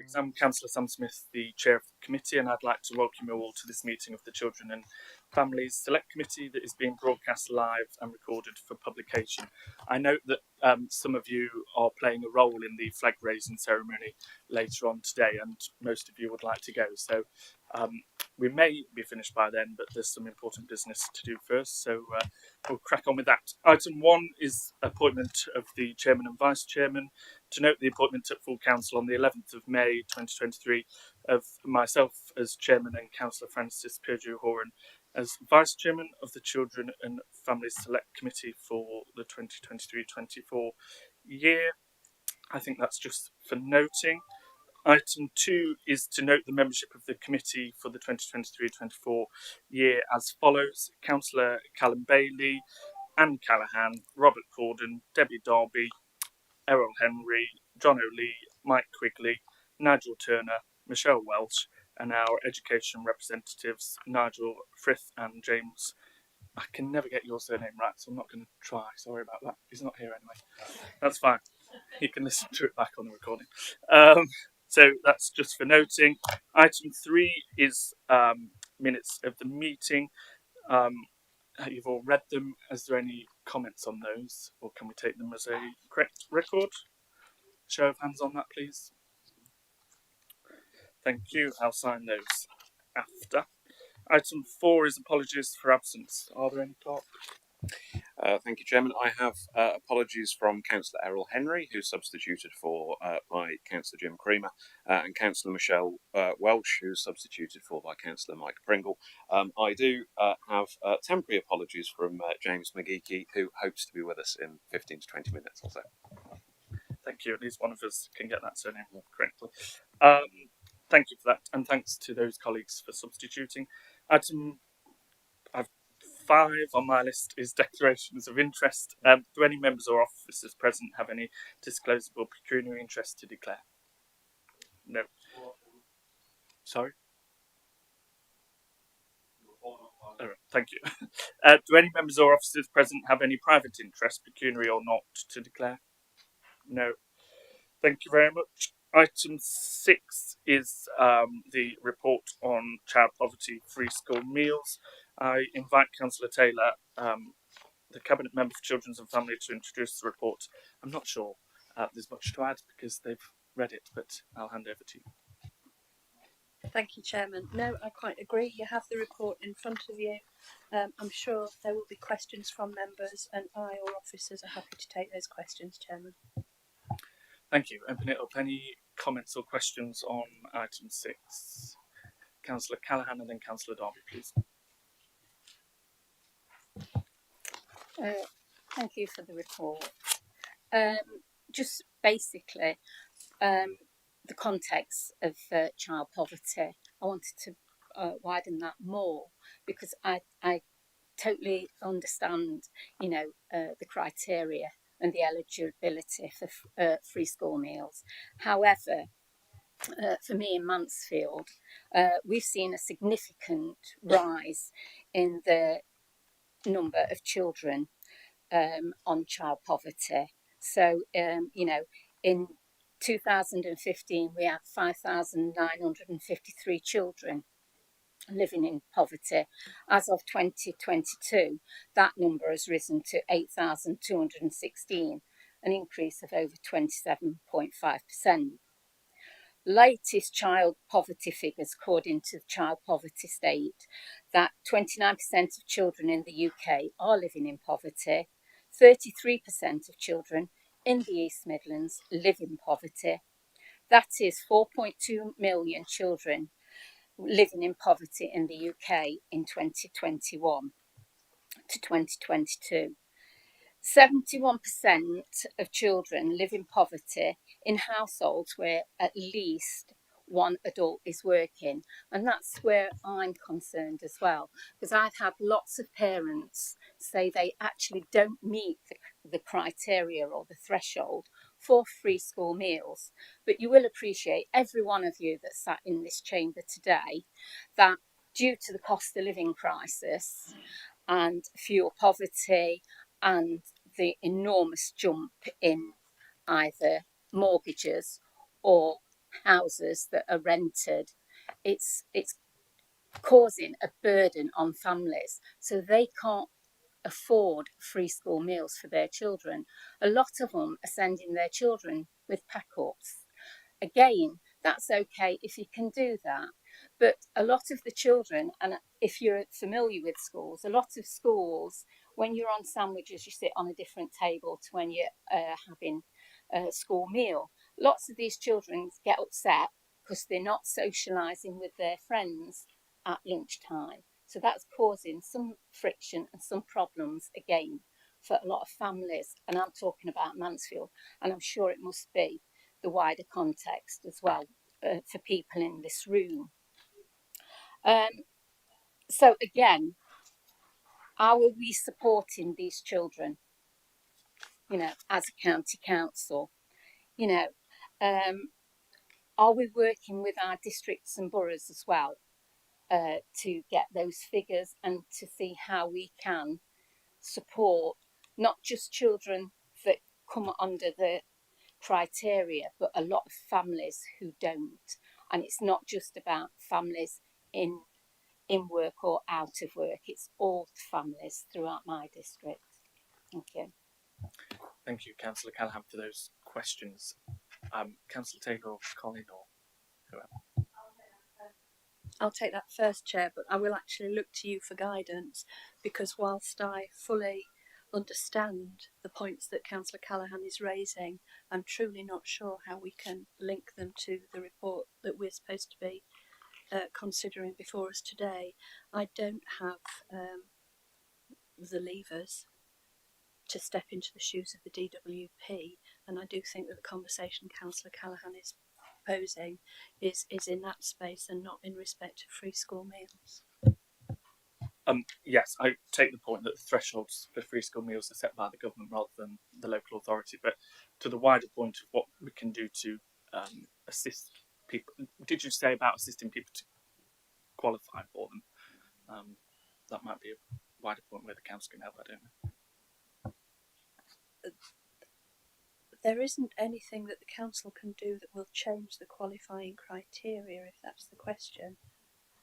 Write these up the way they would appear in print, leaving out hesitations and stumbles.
colleagues, I'm Councillor Sam Smith, the Chair of the Committee, and I'd like to welcome you all to this meeting of the Children and Families Select Committee that is being broadcast live and recorded for publication. I note that some of you are playing a role in the flag raising ceremony later on today, and most of you would like to go. So we may be finished by then, but there's some important business to do first, so we'll crack on with that. Item 1 is appointment of the Chairman and Vice Chairman. To note the appointment at full council on the 11th of May 2023 of myself as Chairman and Councillor Francis Purdue-Horan as Vice Chairman of the Children and Families Select Committee for the 2023-24 year. I think that's just for noting. Item 2 is to note the membership of the committee for the 2023-24 year as follows: Councillor Callum Bailey, Anne Callaghan, Robert Corden, Debbie Darby, Errol Henry, John O'Lee, Mike Quigley, Nigel Turner, Michelle Welsh, and our education representatives Nigel Frith and James. I can never get your surname right, so I'm not going to try. Sorry about that. He's not here anyway. That's fine. You can listen to it back on the recording. So that's just for noting. Item 3 is minutes of the meeting. You've all read them. Is there any comments on those, or can we take them as a correct record? Show of hands on that, please. Thank you. I'll sign those after. Item 4 is apologies for absence. Are there any, Clark? Thank you, Chairman. I have apologies from Councillor Errol Henry, who substituted for by Councillor Jim Creamer, and Councillor Michelle Welsh, who substituted for by Councillor Mike Pringle. I do have temporary apologies from James McGeeky, who hopes to be with us in 15 to 20 minutes or so. Thank you. At least one of us can get that surname correctly. Thank you for that, and thanks to those colleagues for substituting. Item 5 on my list is declarations of interest. Do any members or officers present have any disclosable pecuniary interest to declare? No. Sorry? All right, thank you. Do any members or officers present have any private interest, pecuniary or not, to declare? No. Thank you very much. Item 6 is the report on child poverty free school meals. I invite Councillor Taylor, the Cabinet Member for Children and Family, to introduce the report. I'm not sure there's much to add because they've read it, but I'll hand over to you. Thank you, Chairman. No, I quite agree. You have the report in front of you. I'm sure there will be questions from members, and I or officers are happy to take those questions, Chairman. Thank you. Open it up. Any comments or questions on item 6? Councillor Callaghan and then Councillor Darby, please. Thank you for the report. Just basically, the context of child poverty, I wanted to widen that more because I totally understand, the criteria and the eligibility for free school meals. However, for me in Mansfield, we've seen a significant rise in the number of children on child poverty. So, in 2015, we had 5,953 children living in poverty. As of 2022, that number has risen to 8,216, an increase of over 27.5%. Latest child poverty figures, according to the Child Poverty State, that 29% of children in the UK are living in poverty, 33% of children in the East Midlands live in poverty. That is 4.2 million children living in poverty in the UK in 2021 to 2022. 71% of children live in poverty in households where at least one adult is working. And that's where I'm concerned as well, because I've had lots of parents say they actually don't meet the criteria or the threshold for free school meals. But you will appreciate, every one of you that sat in this chamber today, that due to the cost of living crisis and fuel poverty and the enormous jump in either mortgages or houses that are rented, it's causing a burden on families, so they can't afford free school meals for their children. A lot of them are sending their children with pack-ups. Again, that's okay if you can do that, but a lot of the children, and if you're familiar with schools, a lot of schools, when you're on sandwiches, you sit on a different table to when you're having a school meal. Lots of these children get upset because they're not socialising with their friends at lunchtime. So that's causing some friction and some problems again for a lot of families. And I'm talking about Mansfield, and I'm sure it must be the wider context as well for people in this room. So again, how are we supporting these children? You know, as a county council, you know, are we working with our districts and boroughs as well to get those figures and to see how we can support not just children that come under the criteria, but a lot of families who don't. And it's not just about families in work or out of work, it's all families throughout my district. Thank you. Thank you, Councillor Callaghan, for those questions. Councillor Taylor or Colin or whoever. I'll take that first, Chair, but I will actually look to you for guidance, because whilst I fully understand the points that Councillor Callaghan is raising, I'm truly not sure how we can link them to the report that we're supposed to be considering before us today. I don't have the levers to step into the shoes of the DWP, and I do think that the conversation Councillor Callaghan is posing is in that space and not in respect of free school meals. Yes, I take the point that the thresholds for free school meals are set by the government rather than the local authority. But to the wider point of what we can do to assist people, did you say about assisting people to qualify for them? That might be a wider point where the council can help. I don't know. There isn't anything that the council can do that will change the qualifying criteria, if that's the question.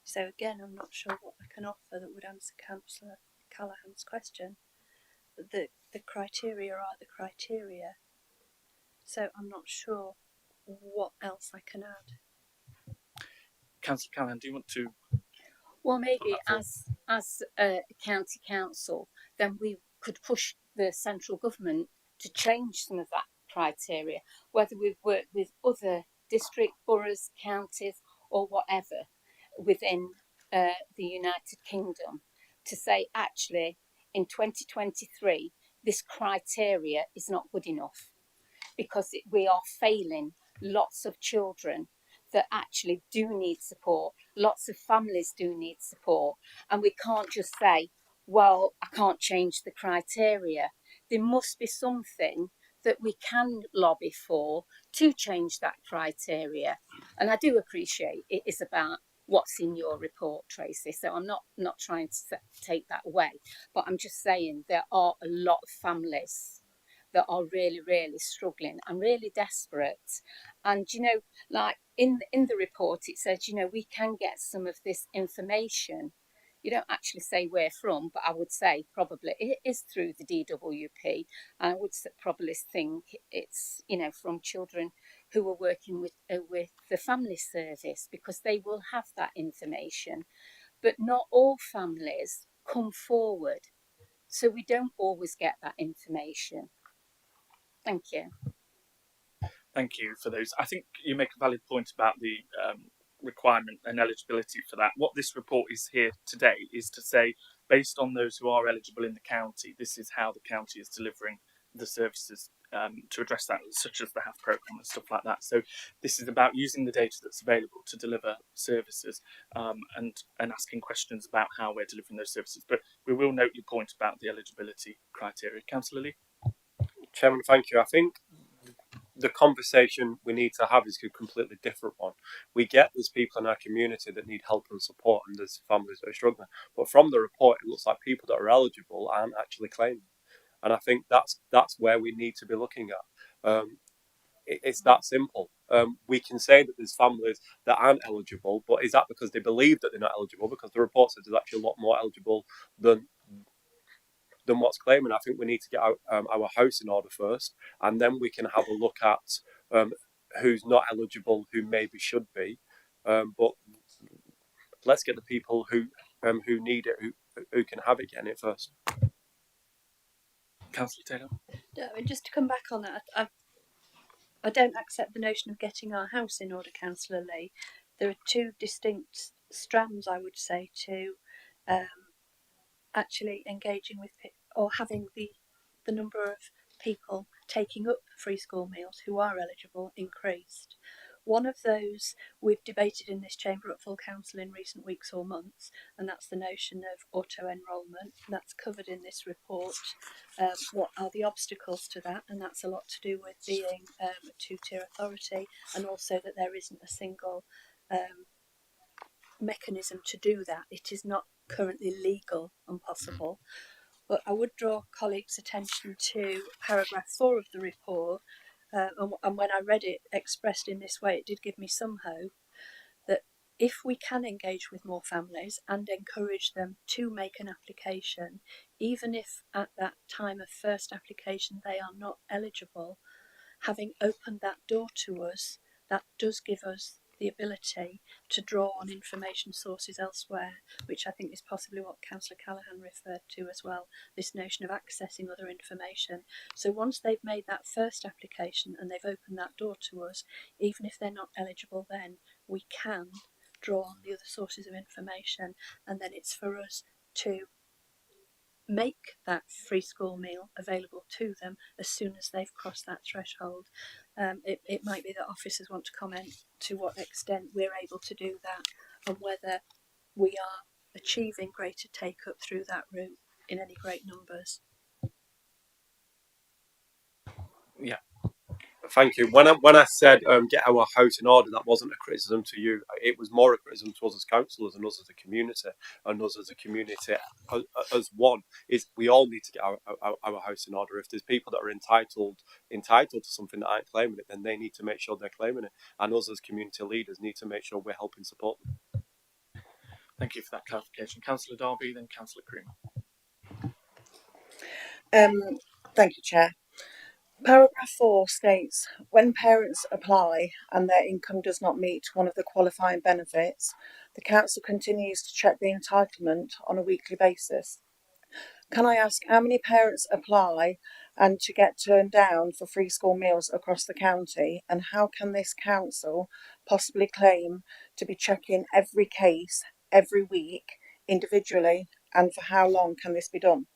So again, I'm not sure what I can offer that would answer Councillor Callaghan's question. The criteria are the criteria. So I'm not sure what else I can add. Councillor Callaghan, do you want to? Well, maybe as a county council, then we could push the central government to change some of that criteria, whether we've worked with other district boroughs, counties, or whatever within the United Kingdom, to say actually in 2023 this criteria is not good enough, because we are failing lots of children that actually do need support. Lots of families do need support. And we can't just say, well, I can't change the criteria. There must be something that we can lobby for to change that criteria. And I do appreciate it is about what's in your report, Tracy. So I'm not trying to take that away, but I'm just saying there are a lot of families that are really, really struggling and really desperate. And, you know, like in the report, it says, you know, we can get some of this information. You don't actually say where from, but I would say probably it is through the DWP. And I would probably think it's, you know, from children who are working with the family service, because they will have that information. But not all families come forward, so we don't always get that information. Thank you. Thank you for those. I think you make a valid point about the requirement and eligibility for that. What this report is here today is to say, based on those who are eligible in the county, this is how the county is delivering the services to address that, such as the HAF programme and stuff like that. So this is about using the data that's available to deliver services and asking questions about how we're delivering those services. But we will note your point about the eligibility criteria. Councillor Lee? Chairman, thank you. I think the conversation we need to have is a completely different one. We get there's people in our community that need help and support, and there's families that are struggling. But from the report, it looks like people that are eligible aren't actually claiming. And I think that's where we need to be looking at. It's that simple. we can say that there's families that aren't eligible, but is that because they believe that they're not eligible? Because the report says there's actually a lot more eligible than what's claiming. I think we need to get our house in order first, and then we can have a look at who's not eligible, who maybe should be. But let's get the people who need it, who can have it, getting it first. Councillor Taylor. Just to come back on that, I don't accept the notion of getting our house in order, Councillor Lee. There are two distinct strands, I would say, to actually engaging with or having the number of people taking up free school meals who are eligible increased. One of those we've debated in this chamber at full council in recent weeks or months, and that's the notion of auto-enrolment. That's covered in this report. What are the obstacles to that? And that's a lot to do with being a two-tier authority, and also that there isn't a single mechanism to do that. It is not currently legal and possible. But I would draw colleagues' attention to paragraph 4 of the report, and when I read it expressed in this way, it did give me some hope that if we can engage with more families and encourage them to make an application, even if at that time of first application they are not eligible, having opened that door to us, that does give us the ability to draw on information sources elsewhere, which I think is possibly what Councillor Callaghan referred to as well, this notion of accessing other information. So once they've made that first application and they've opened that door to us, even if they're not eligible then, we can draw on the other sources of information, and then it's for us to make that free school meal available to them as soon as they've crossed that threshold. It might be that officers want to comment to what extent we're able to do that and whether we are achieving greater take-up through that route in any great numbers. Yeah. Thank you. When I said get our house in order, that wasn't a criticism to you. It was more a criticism to us as councillors and us as a community, and us as a community as one. Is we all need to get our house in order. If there's people that are entitled to something that aren't claiming it, then they need to make sure they're claiming it, and us as community leaders need to make sure we're helping support them. Thank you for that clarification. Councillor Darby, then Councillor Cream. Thank you, Chair. Paragraph 4 states, when parents apply and their income does not meet one of the qualifying benefits, the council continues to check the entitlement on a weekly basis. Can I ask how many parents apply and to get turned down for free school meals across the county, and how can this council possibly claim to be checking every case every week individually, and for how long can this be done?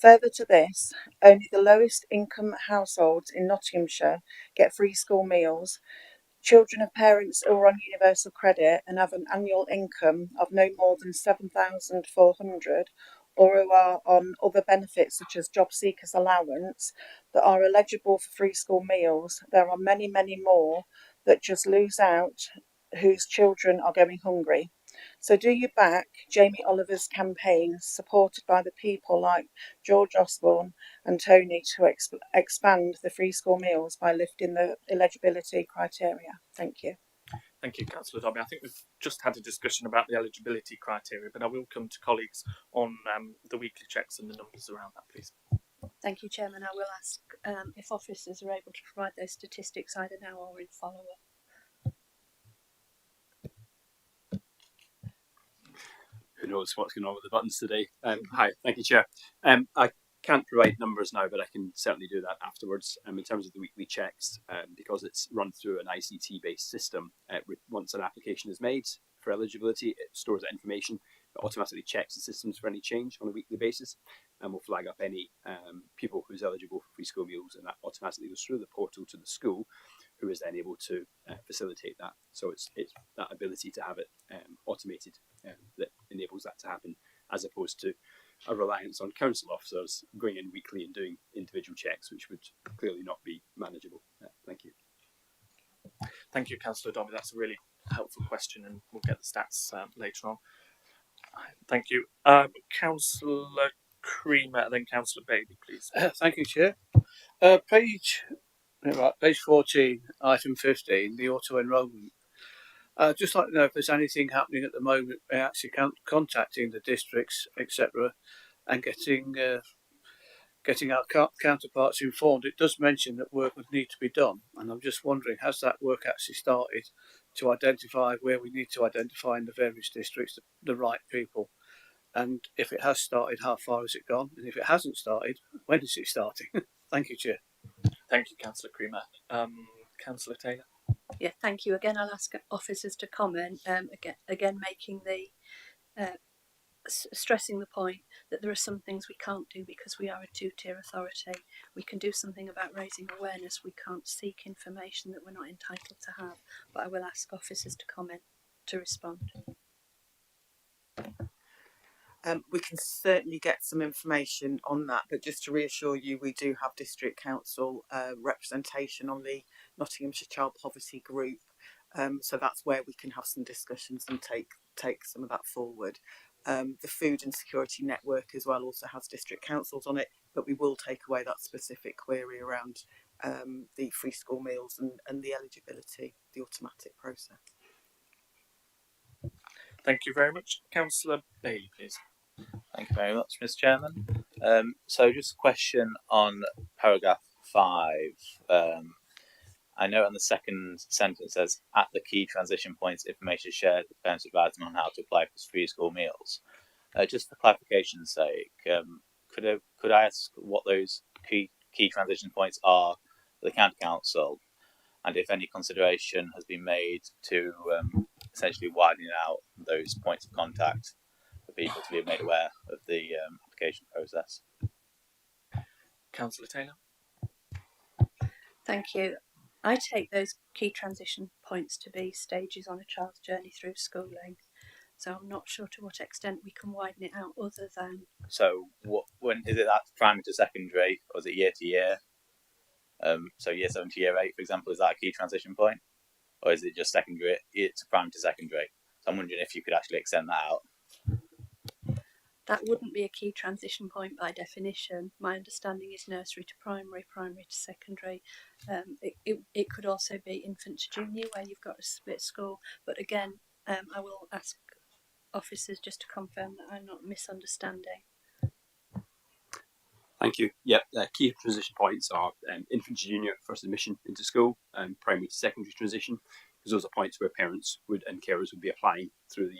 Further to this, only the lowest income households in Nottinghamshire get free school meals. Children of parents who are on universal credit and have an annual income of no more than 7,400, or who are on other benefits such as job seekers allowance, that are eligible for free school meals. There are many, many more that just lose out, whose children are going hungry. So do you back Jamie Oliver's campaign, supported by the people like George Osborne and Tony, to expand the free school meals by lifting the eligibility criteria? Thank you. Thank you, Councillor Dobby. I think we've just had a discussion about the eligibility criteria, but I will come to colleagues on the weekly checks and the numbers around that, please. Thank you, Chairman. I will ask if officers are able to provide those statistics either now or in follow-up. Who knows what's going on with the buttons today. Hi, thank you, Chair. I can't provide numbers now, but I can certainly do that afterwards. In terms of the weekly checks, because it's run through an ICT-based system, once an application is made for eligibility, it stores that information, it automatically checks the systems for any change on a weekly basis, and will flag up any pupil who's eligible for free school meals, and that automatically goes through the portal to the school, who is then able to facilitate that. So it's that ability to have it automated that enables that to happen, as opposed to a reliance on council officers going in weekly and doing individual checks, which would clearly not be manageable. Thank you. Thank you, Councillor Dobby. That's a really helpful question, and we'll get the stats later on. Thank you. Councillor Creamer, then Councillor Bailey, please. Thank you, Chair. Page Right, page 14, item 15, the auto enrolment. I'd just like to know if there's anything happening at the moment, actually contacting the districts, etc., and getting our counterparts informed. It does mention that work would need to be done, and I'm just wondering, has that work actually started to identify where we need to identify in the various districts the right people? And if it has started, how far has it gone? And if it hasn't started, when is it starting? Thank you, Chair. Thank you, Councillor Creamer. Councillor Taylor. Yeah, thank you. Again, I'll ask officers to comment. Again, making the stressing the point that there are some things we can't do because we are a two-tier authority. We can do something about raising awareness. We can't seek information that we're not entitled to have. But I will ask officers to comment, to respond. We can certainly get some information on that, but just to reassure you, we do have District Council representation on the Nottinghamshire Child Poverty Group, so that's where we can have some discussions and take some of that forward. The Food and Security Network as well also has district councils on it, but we will take away that specific query around the free school meals and the eligibility, the automatic process. Thank you very much. Councillor Bailey, please. Thank you very much, Mr. Chairman. So just a question on paragraph 5. I know in the second sentence says, at the key transition points, information shared with parents advise them on how to apply for free school meals. Just for clarification's sake, could I ask what those key transition points are for the county council, and if any consideration has been made to essentially widening out those points of contact for people to be made aware of the application process? Councillor Taylor. Thank you. I take those key transition points to be stages on a child's journey through schooling. So I'm not sure to what extent we can widen it out other than. So when is it that primary to secondary, or is it year to year? So year 7 to year 8, for example, is that a key transition point? Or is it just secondary, it's primary to secondary? So I'm wondering if you could actually extend that out. That wouldn't be a key transition point by definition. My understanding is nursery to primary, primary to secondary. It could also be infant to junior, where you've got a split school. But again, I will ask officers just to confirm that I'm not misunderstanding. Thank you. Yeah, key transition points are infant to junior, first admission into school, primary to secondary transition, because those are points where parents would and carers would be applying through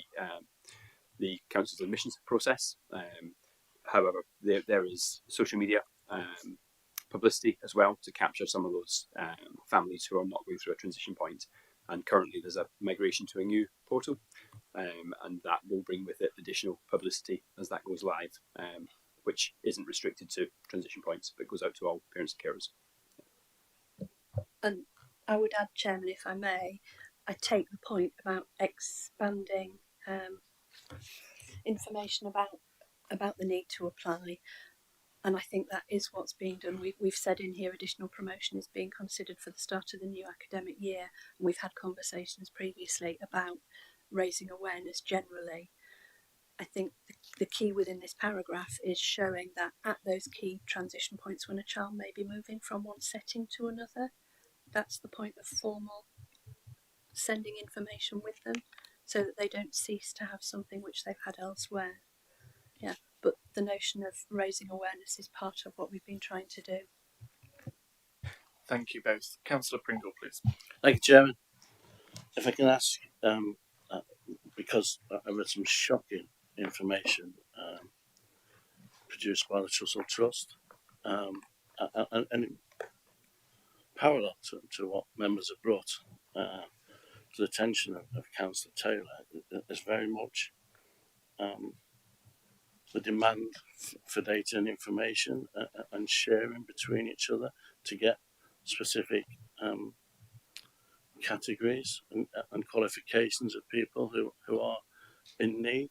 the council's admissions process. However, there is social media publicity as well to capture some of those families who are not going through a transition point. And currently there's a migration to a new portal, and that will bring with it additional publicity as that goes live, which isn't restricted to transition points, but goes out to all parents and carers. And I would add, Chairman, if I may, I take the point about expanding information about the need to apply, and I think that is what's being done. We've said in here additional promotion is being considered for the start of the new academic year, and we've had conversations previously about raising awareness generally. I think the key within this paragraph is showing that at those key transition points when a child may be moving from one setting to another, that's the point of formal sending information with them, so that they don't cease to have something which they've had elsewhere. Yeah, but the notion of raising awareness is part of what we've been trying to do. Thank you both. Councillor Pringle, please. Thank you, Chairman. If I can ask, because I read some shocking information produced by the Trussell Trust, and parallel to what members have brought to the attention of Councillor Taylor, is very much the demand for data and information and sharing between each other to get specific categories and qualifications of people who are in need.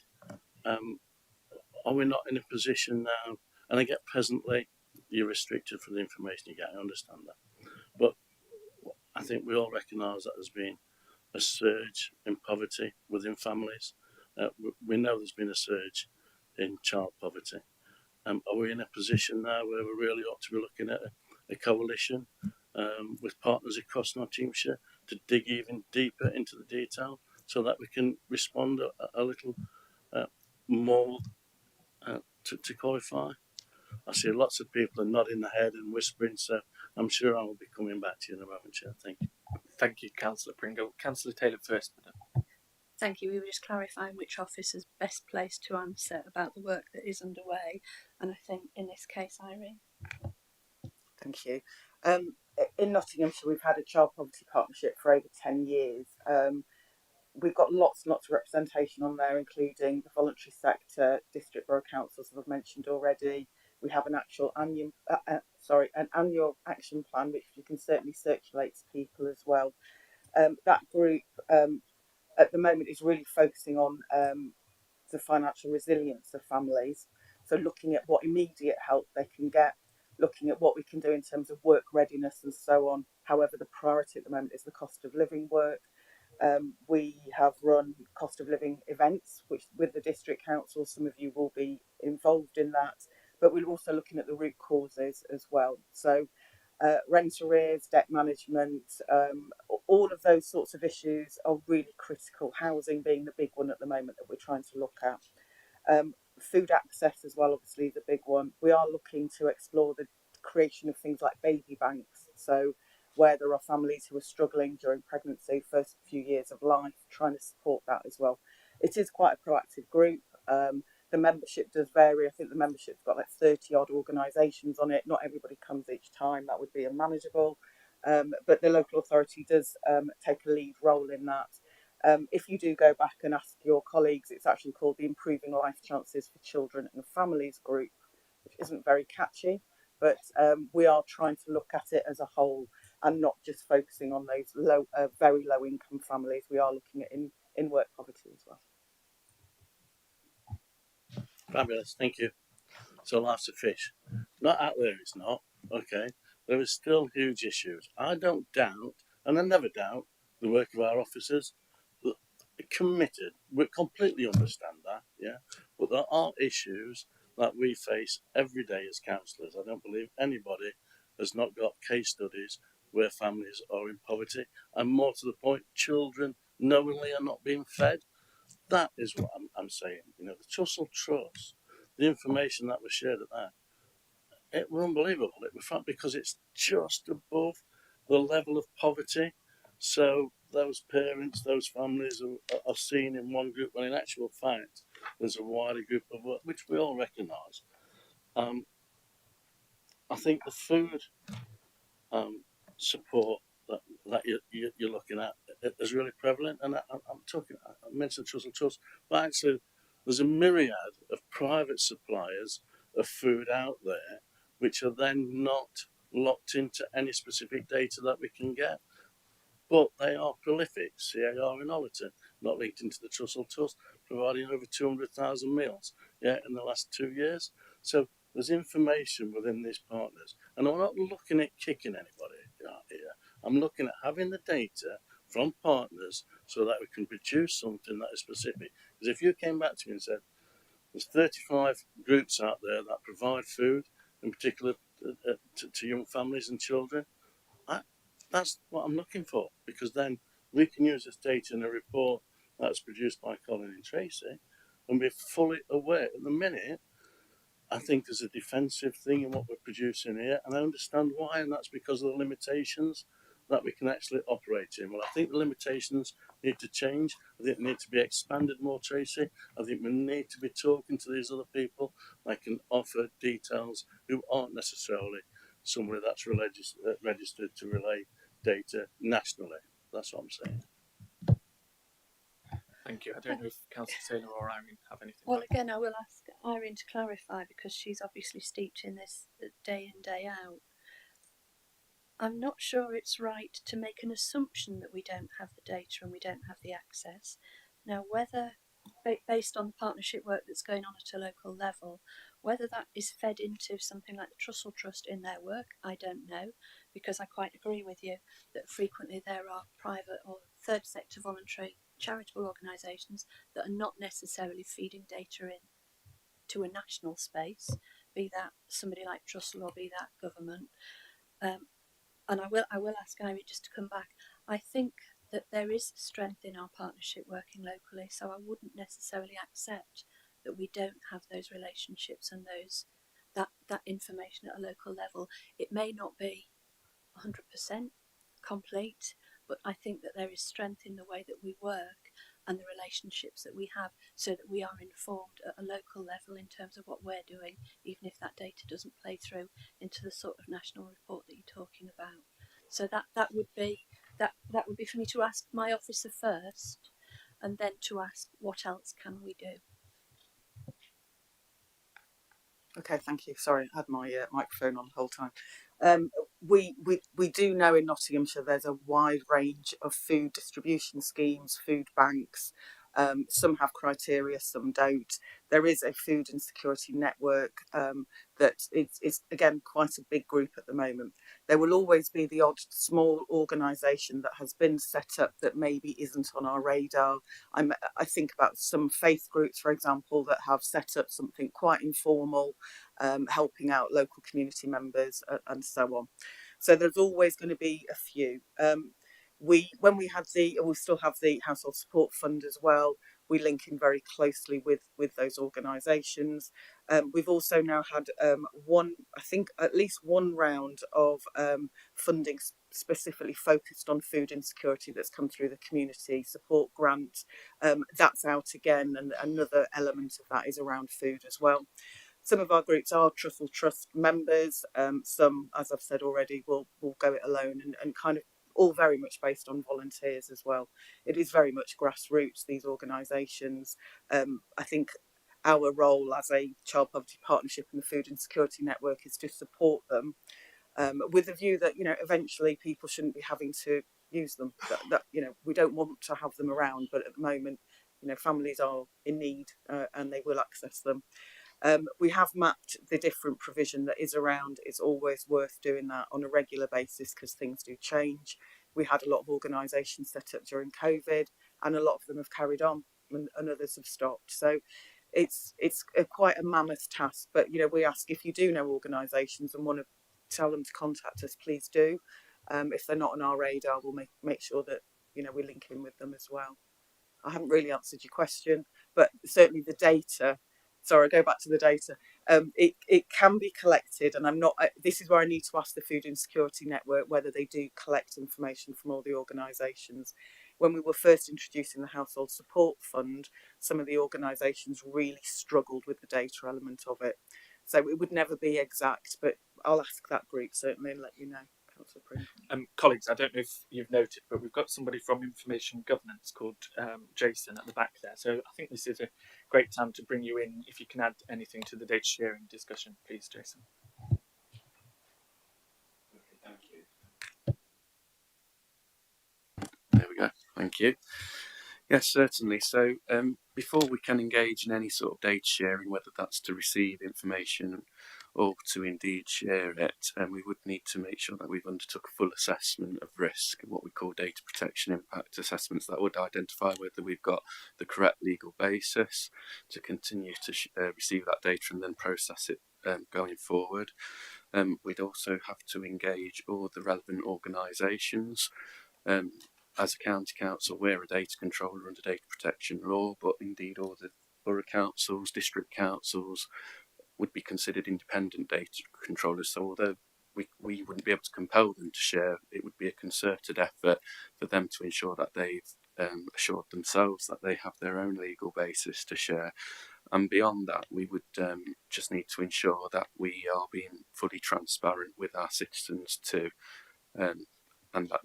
Are we not in a position now? And I get presently you're restricted for the information you get. I understand that, but I think we all recognise that there's been a surge in poverty within families. We know there's been a surge in child poverty. Are we in a position now where we really ought to be looking at a coalition with partners across Nottinghamshire to dig even deeper into the detail so that we can respond a little more to qualify. I see lots of people are nodding their head and whispering, so I'm sure I will be coming back to you in a moment, Chair. Thank you. Thank you, Councillor Pringle. Councillor Taylor first. Thank you. We were just clarifying which office is best placed to answer about the work that is underway, and I think in this case, Irene. Thank you. In Nottinghamshire, we've had a child poverty partnership for over 10 years. We've got lots and lots of representation on there, including the voluntary sector, district borough councils, as I've mentioned already. We have an annual action plan, which you can certainly circulate to people as well. That group at the moment is really focusing on the financial resilience of families. So looking at what immediate help they can get, looking at what we can do in terms of work readiness and so on. However, the priority at the moment is the cost of living work. We have run cost of living events, which with the district council, some of you will be involved in that, but we're also looking at the root causes as well. So rent arrears, debt management, all of those sorts of issues are really critical, housing being the big one at the moment that we're trying to look at. Food access as well, obviously, is a big one. We are looking to explore the creation of things like baby banks. So where there are families who are struggling during pregnancy, first few years of life, trying to support that as well. It is quite a proactive group. The membership does vary. I think the membership's got like 30 odd organisations on it. Not everybody comes each time. That would be unmanageable. But the local authority does take a lead role in that. If you do go back and ask your colleagues, it's actually called the Improving Life Chances for Children and Families group, which isn't very catchy, but we are trying to look at it as a whole and not just focusing on those very low income families. We are looking at in work poverty as well. Fabulous, thank you. So lots of fish. Not out there, it's not. Okay. There is still huge issues. I don't doubt, and I never doubt, the work of our officers. They're committed. We completely understand that, yeah. But there are issues that we face every day as councillors. I don't believe anybody has not got case studies where families are in poverty, and more to the point, children knowingly are not being fed. That is what I'm saying. You know, the Trussell Trust, the information that was shared at that, it was unbelievable. It was fun because it's just above the level of poverty. So those parents, those families are seen in one group, when in actual fact, there's a wider group of work, which we all recognise. I think the food support that you're looking at is really prevalent, and I mentioned Trussell Trust, but actually there's a myriad of private suppliers of food out there which are then not locked into any specific data that we can get, but they are prolific. CAR in Ollerton, not linked into the Trussell Trust, providing over 200,000 meals in the last 2 years. So there's information within these partners, and I'm not looking at kicking anybody out here. I'm looking at having the data from partners so that we can produce something that is specific. Because if you came back to me and said, there's 35 groups out there that provide food, in particular to young families and children, that's what I'm looking for, because then we can use this data in a report that's produced by Colin and Tracy and be fully aware. At the minute, I think there's a defensive thing in what we're producing here, and I understand why, and that's because of the limitations that we can actually operate in. Well, I think the limitations need to change. I think they need to be expanded more, Tracy. I think we need to be talking to these other people that can offer details who aren't necessarily somebody that's registered to relay data nationally. That's what I'm saying. Thank you. I don't know if Councillor Taylor or Irene have anything. Well, again, I will ask Irene to clarify, because she's obviously steeped in this day in, day out. I'm not sure it's right to make an assumption that we don't have the data and we don't have the access. Now, whether, based on the partnership work that's going on at a local level, whether that is fed into something like the Trussell Trust in their work, I don't know, because I quite agree with you that frequently there are private or third sector voluntary charitable organisations that are not necessarily feeding data in to a national space, be that somebody like Trussell or be that government. and I will ask Amy just to come back. I think that there is strength in our partnership working locally, so I wouldn't necessarily accept that we don't have those relationships and that information at a local level. It may not be 100% complete, but I think that there is strength in the way that we work and the relationships that we have, so that we are informed at a local level in terms of what we're doing, even if that data doesn't play through into the sort of national report that you're talking about. So that would be for me to ask my officer first, and then to ask what else can we do. Okay, thank you. Sorry, I had my microphone on the whole time. We do know in Nottinghamshire there's a wide range of food distribution schemes, food banks. Some have criteria, some don't. There is a food insecurity network that is again quite a big group at the moment. There will always be the odd small organisation that has been set up that maybe isn't on our radar. I think about some faith groups, for example, that have set up something quite informal, helping out local community members and so on. So there's always going to be a few. We still have the household support fund as well. We link in very closely with those organisations. We've also now had at least one round of funding specifically focused on food insecurity that's come through the community support grant. That's out again, and another element of that is around food as well. Some of our groups are Trussell Trust members. Some, as I've said already, will go it alone, and kind of all very much based on volunteers as well. It is very much grassroots, these organisations. I think our role as a child poverty partnership and the food insecurity network is to support them, with the view that eventually people shouldn't be having to use them. That we don't want to have them around, but at the moment families are in need, and they will access them. We have mapped the different provision that is around. It's always worth doing that on a regular basis because things do change. We had a lot of organisations set up during COVID, and a lot of them have carried on, and others have stopped. So it's quite a mammoth task. But we ask, if you do know organisations and want to tell them to contact us, please do. If they're not on our radar, we'll make sure that we link in with them as well. I haven't really answered your question, but certainly the data. Sorry, I go back to the data. It can be collected, and this is where I need to ask the Food Insecurity Network whether they do collect information from all the organisations. When we were first introducing the Household Support Fund, some of the organisations really struggled with the data element of it. So it would never be exact, but I'll ask that group certainly and let you know. Colleagues, I don't know if you've noted, but we've got somebody from Information Governance called Jason at the back there. So I think this is a great time to bring you in. If you can add anything to the data sharing discussion, please, Jason. Okay, thank you. There we go. Thank you. Yes, certainly. So before we can engage in any sort of data sharing, whether that's to receive information or to indeed share it, we would need to make sure that we've undertook a full assessment of risk and what we call data protection impact assessments that would identify whether we've got the correct legal basis to continue to receive that data and then process it going forward. We'd also have to engage all the relevant organisations. As a county council, we're a data controller under data protection law, but indeed all the borough councils, district councils would be considered independent data controllers. So although we wouldn't be able to compel them to share, it would be a concerted effort for them to ensure that they've assured themselves that they have their own legal basis to share. And beyond that, we would just need to ensure that we are being fully transparent with our citizens too. And that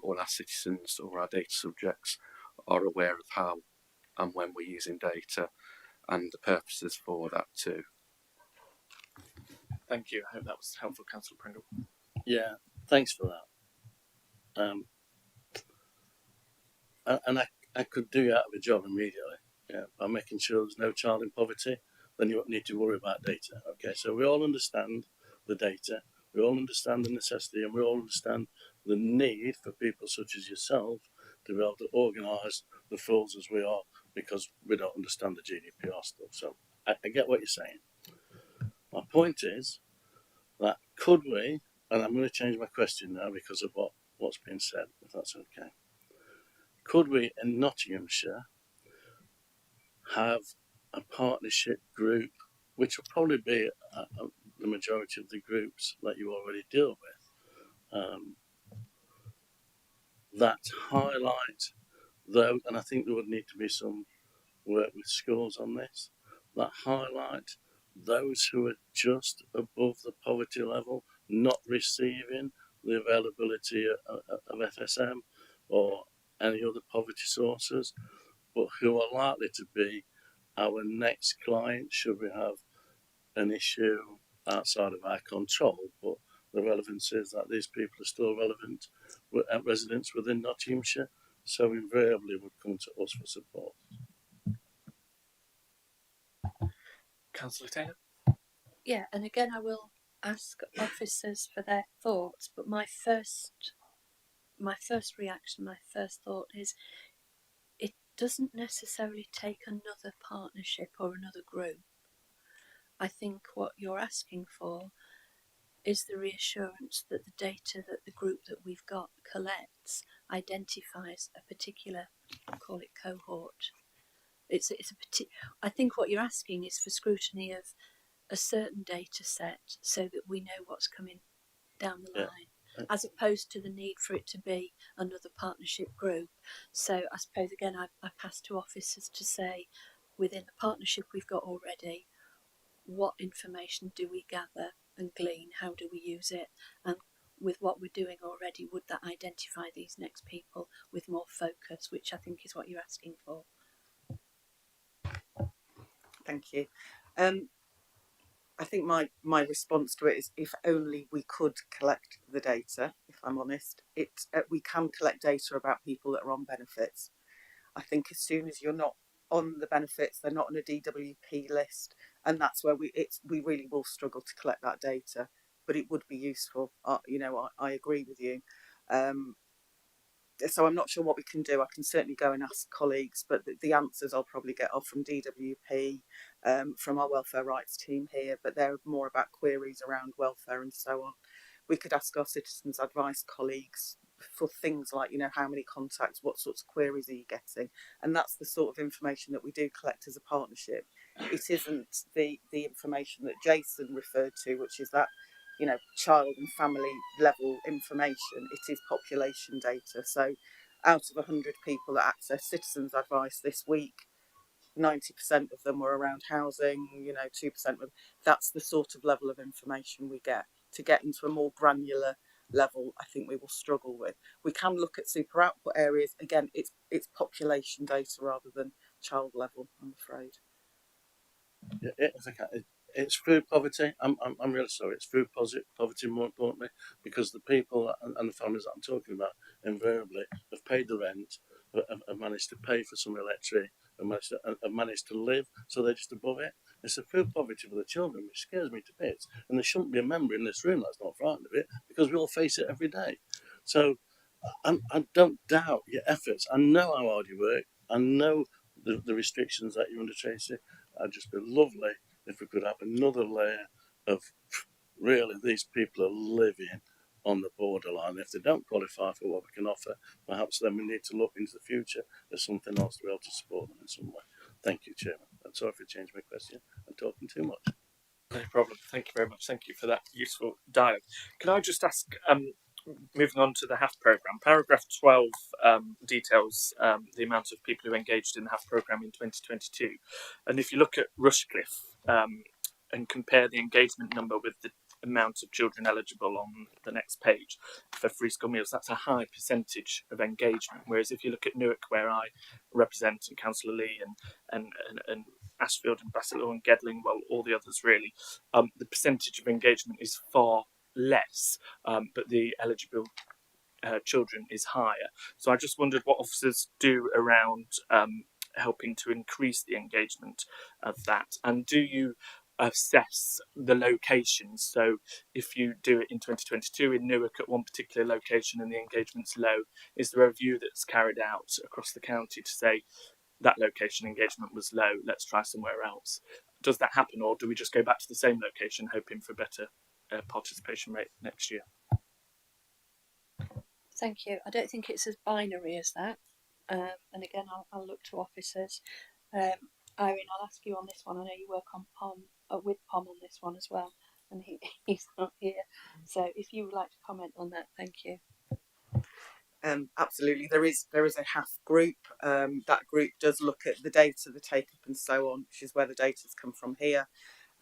all our citizens or our data subjects are aware of how and when we're using data and the purposes for that too. Thank you. I hope that was helpful, Councillor Pringle. Yeah, thanks for that. And I could do you out of a job immediately, by making sure there's no child in poverty. Then you won't need to worry about data. Okay, so we all understand the data, we all understand the necessity, and we all understand the need for people such as yourself to be able to organise the fools as we are, because we don't understand the GDPR stuff. So I get what you're saying. My point is that could we and I'm going to change my question now because of what's been said, if that's okay. Could we in Nottinghamshire have a partnership group, which will probably be the majority of the groups that you already deal with, that highlight those, and I think there would need to be some work with schools on this, that highlight those who are just above the poverty level, not receiving the availability of FSM or any other poverty sources, but who are likely to be our next client should we have an issue outside of our control. But the relevance is that these people are still relevant residents within Nottinghamshire, so invariably would come to us for support. Councillor Taylor? Yeah, and again, I will ask officers for their thoughts, but my first reaction, my first thought is it doesn't necessarily take another partnership or another group. I think what you're asking for is the reassurance that the data that the group that we've got collects identifies a particular, call it cohort. I think what you're asking is for scrutiny of a certain data set so that we know what's coming down the line, as opposed to the need for it to be another partnership group. So I suppose again I pass to officers to say, within the partnership we've got already, what information do we gather and glean, how do we use it, and with what we're doing already, would that identify these next people with more focus, which I think is what you're asking for. Thank you. I think my response to it is, if only we could collect the data. If I'm honest, we can collect data about people that are on benefits. I think as soon as you're not on the benefits, they're not on a DWP list, and that's where we really will struggle to collect that data. But it would be useful. I agree with you. So I'm not sure what we can do. I can certainly go and ask colleagues, but the answers I'll probably get are from DWP, from our welfare rights team here, but they're more about queries around welfare and so on. We could ask our citizens advice colleagues for things like, how many contacts, what sorts of queries are you getting? And that's the sort of information that we do collect as a partnership. It isn't the information that Jason referred to, which is that child and family level information. It is population data. So out of 100 people that access citizens advice this week, 90% of them were around housing, 2% of them. That's the sort of level of information we get. To get into a more granular level, I think we will struggle with. We can look at super output areas. Again, it's population data rather than child level, I'm afraid. It's food poverty. I'm really sorry. It's food poverty more importantly, because the people and the families that I'm talking about invariably have paid the rent, have managed to pay for some electric, have managed to live, so they're just above it. It's the food poverty for the children, which scares me to bits. And there shouldn't be a member in this room that's not frightened of it, because we all face it every day. So I don't doubt your efforts. I know how hard you work. I know the restrictions that you're under, Tracy. It'd just be lovely if we could have another layer of really these people are living on the borderline. If they don't qualify for what we can offer, perhaps then we need to look into the future as something else to be able to support them in some way. Thank you, Chairman. I'm sorry for changing my question. I'm talking too much. No problem. Thank you very much. Thank you for that useful dialogue. Can I just ask, moving on to the HAF programme, paragraph 12 details the amount of people who engaged in the HAF programme in 2022. And if you look at Rushcliffe and compare the engagement number with the amount of children eligible on the next page for free school meals, that's a high percentage of engagement. Whereas if you look at Newark, where I represent, and Councillor Lee and Ashfield and Bassett and Gedling, well, all the others really, the percentage of engagement is far less, but the eligible children is higher. So I just wondered what officers do around helping to increase the engagement of that, and do you assess the locations? So if you do it in 2022 in Newark at one particular location and the engagement's low, is there a review that's carried out across the county to say that location engagement was low, let's try somewhere else? Does that happen, or do we just go back to the same location hoping for better participation rate next year? Thank you. I don't think it's as binary as that. And again, I'll look to officers. Irene, I'll ask you on this one. I know you work on POM with POM on this one as well, and he's not here. So if you would like to comment on that, thank you. Absolutely, there is a HAF group. That group does look at the data, the take up, and so on, which is where the data's come from here.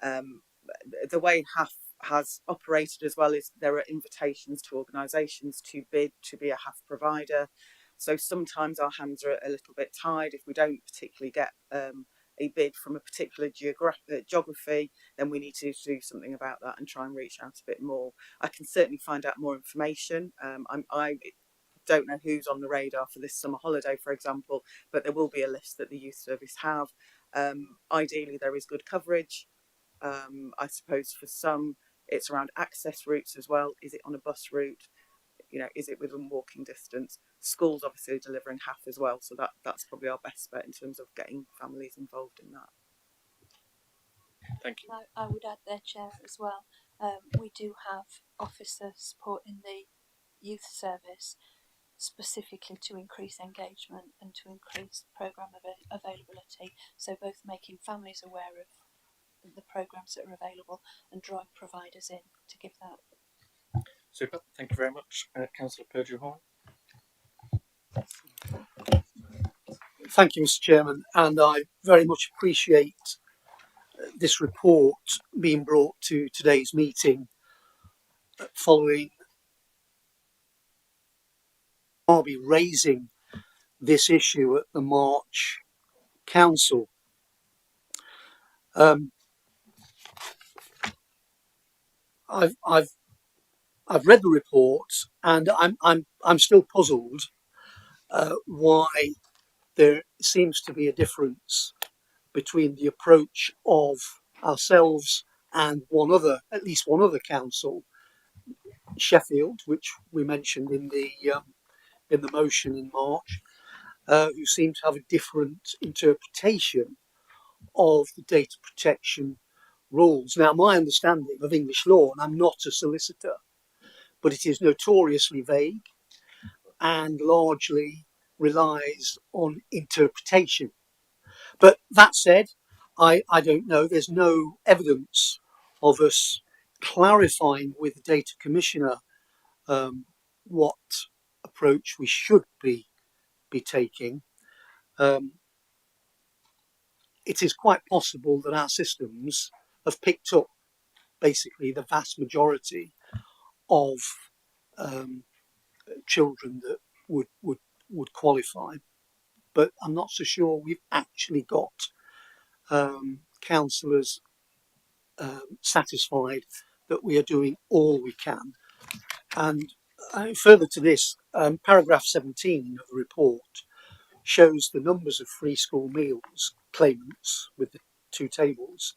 The way HAF has operated as well is there are invitations to organisations to bid to be a HAF provider. So sometimes our hands are a little bit tied. If we don't particularly get a bid from a particular geography, then we need to do something about that and try and reach out a bit more. I can certainly find out more information. I don't know who's on the radar for this summer holiday, for example, but there will be a list that the youth service have. Ideally, there is good coverage. I suppose for some, it's around access routes as well. Is it on a bus route? You know, is it within walking distance? Schools obviously are delivering HAF as well, so that's probably our best bet in terms of getting families involved in that. Thank you. I would add there, Chair, as well. We do have officer support in the youth service, specifically to increase engagement and to increase programme availability. So both making families aware of the programmes that are available and drawing providers in to give that. Super. Thank you very much, Councillor Purdue-Horn. Thank you, Mr. Chairman, and I very much appreciate this report being brought to today's meeting following I'll be raising this issue at the March Council. I've read the report, and I'm still puzzled why there seems to be a difference between the approach of ourselves and at least one other council, Sheffield, which we mentioned in the motion in March, who seem to have a different interpretation of the data protection rules. Now, my understanding of English law, and I'm not a solicitor, but it is notoriously vague and largely relies on interpretation. But that said, I don't know. There's no evidence of us clarifying with the data commissioner what approach we should be taking. It is quite possible that our systems have picked up basically the vast majority of children that would qualify, but I'm not so sure we've actually got counsellors satisfied that we are doing all we can. And further to this, paragraph 17 of the report shows the numbers of free school meals claimants with the two tables,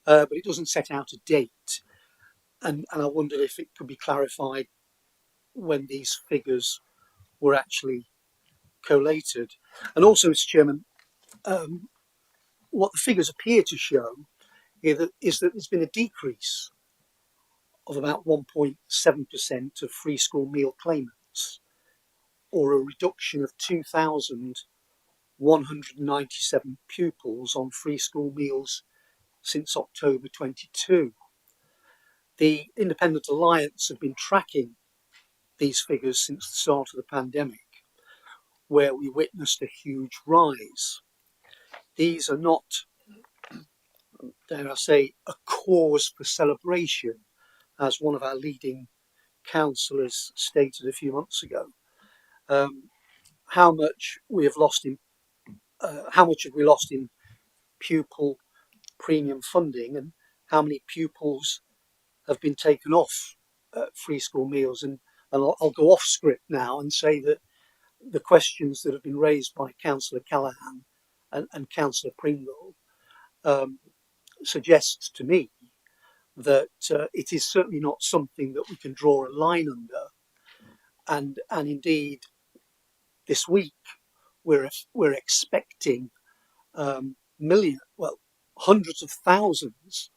but it doesn't set out a date. And I wondered if it could be clarified when these figures were actually collated. And also, Mr. Chairman, what the figures appear to show is that there's been a decrease of about 1.7% of free school meal claimants, or a reduction of 2,197 pupils on free school meals since October 22. The Independent Alliance have been tracking these figures since the start of the pandemic, where we witnessed a huge rise. These are not, dare I say, a cause for celebration, as one of our leading councillors stated a few months ago. How much we have lost in, how much have we lost in pupil premium funding, and how many pupils have been taken off free school meals? And I'll go off script now and say that the questions that have been raised by Councillor Callaghan and Councillor Pringle suggests to me that it is certainly not something that we can draw a line under. And indeed, this week we're expecting hundreds of thousands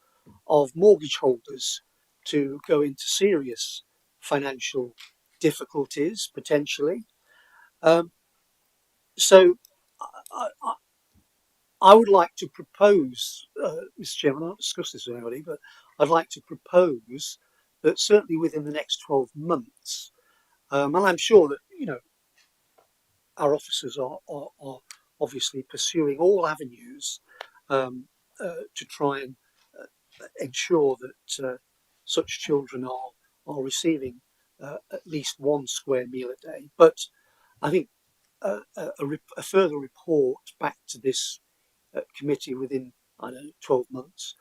of mortgage holders to go into serious financial difficulties potentially. So I would like to propose, Mr. Chairman, I'll discuss this with anybody, but I'd like to propose that certainly within the next 12 months, and I'm sure that, our officers are obviously pursuing all avenues to try and ensure that such children are receiving at least one square meal a day. But I think a further report back to this committee within, I don't know, 12 months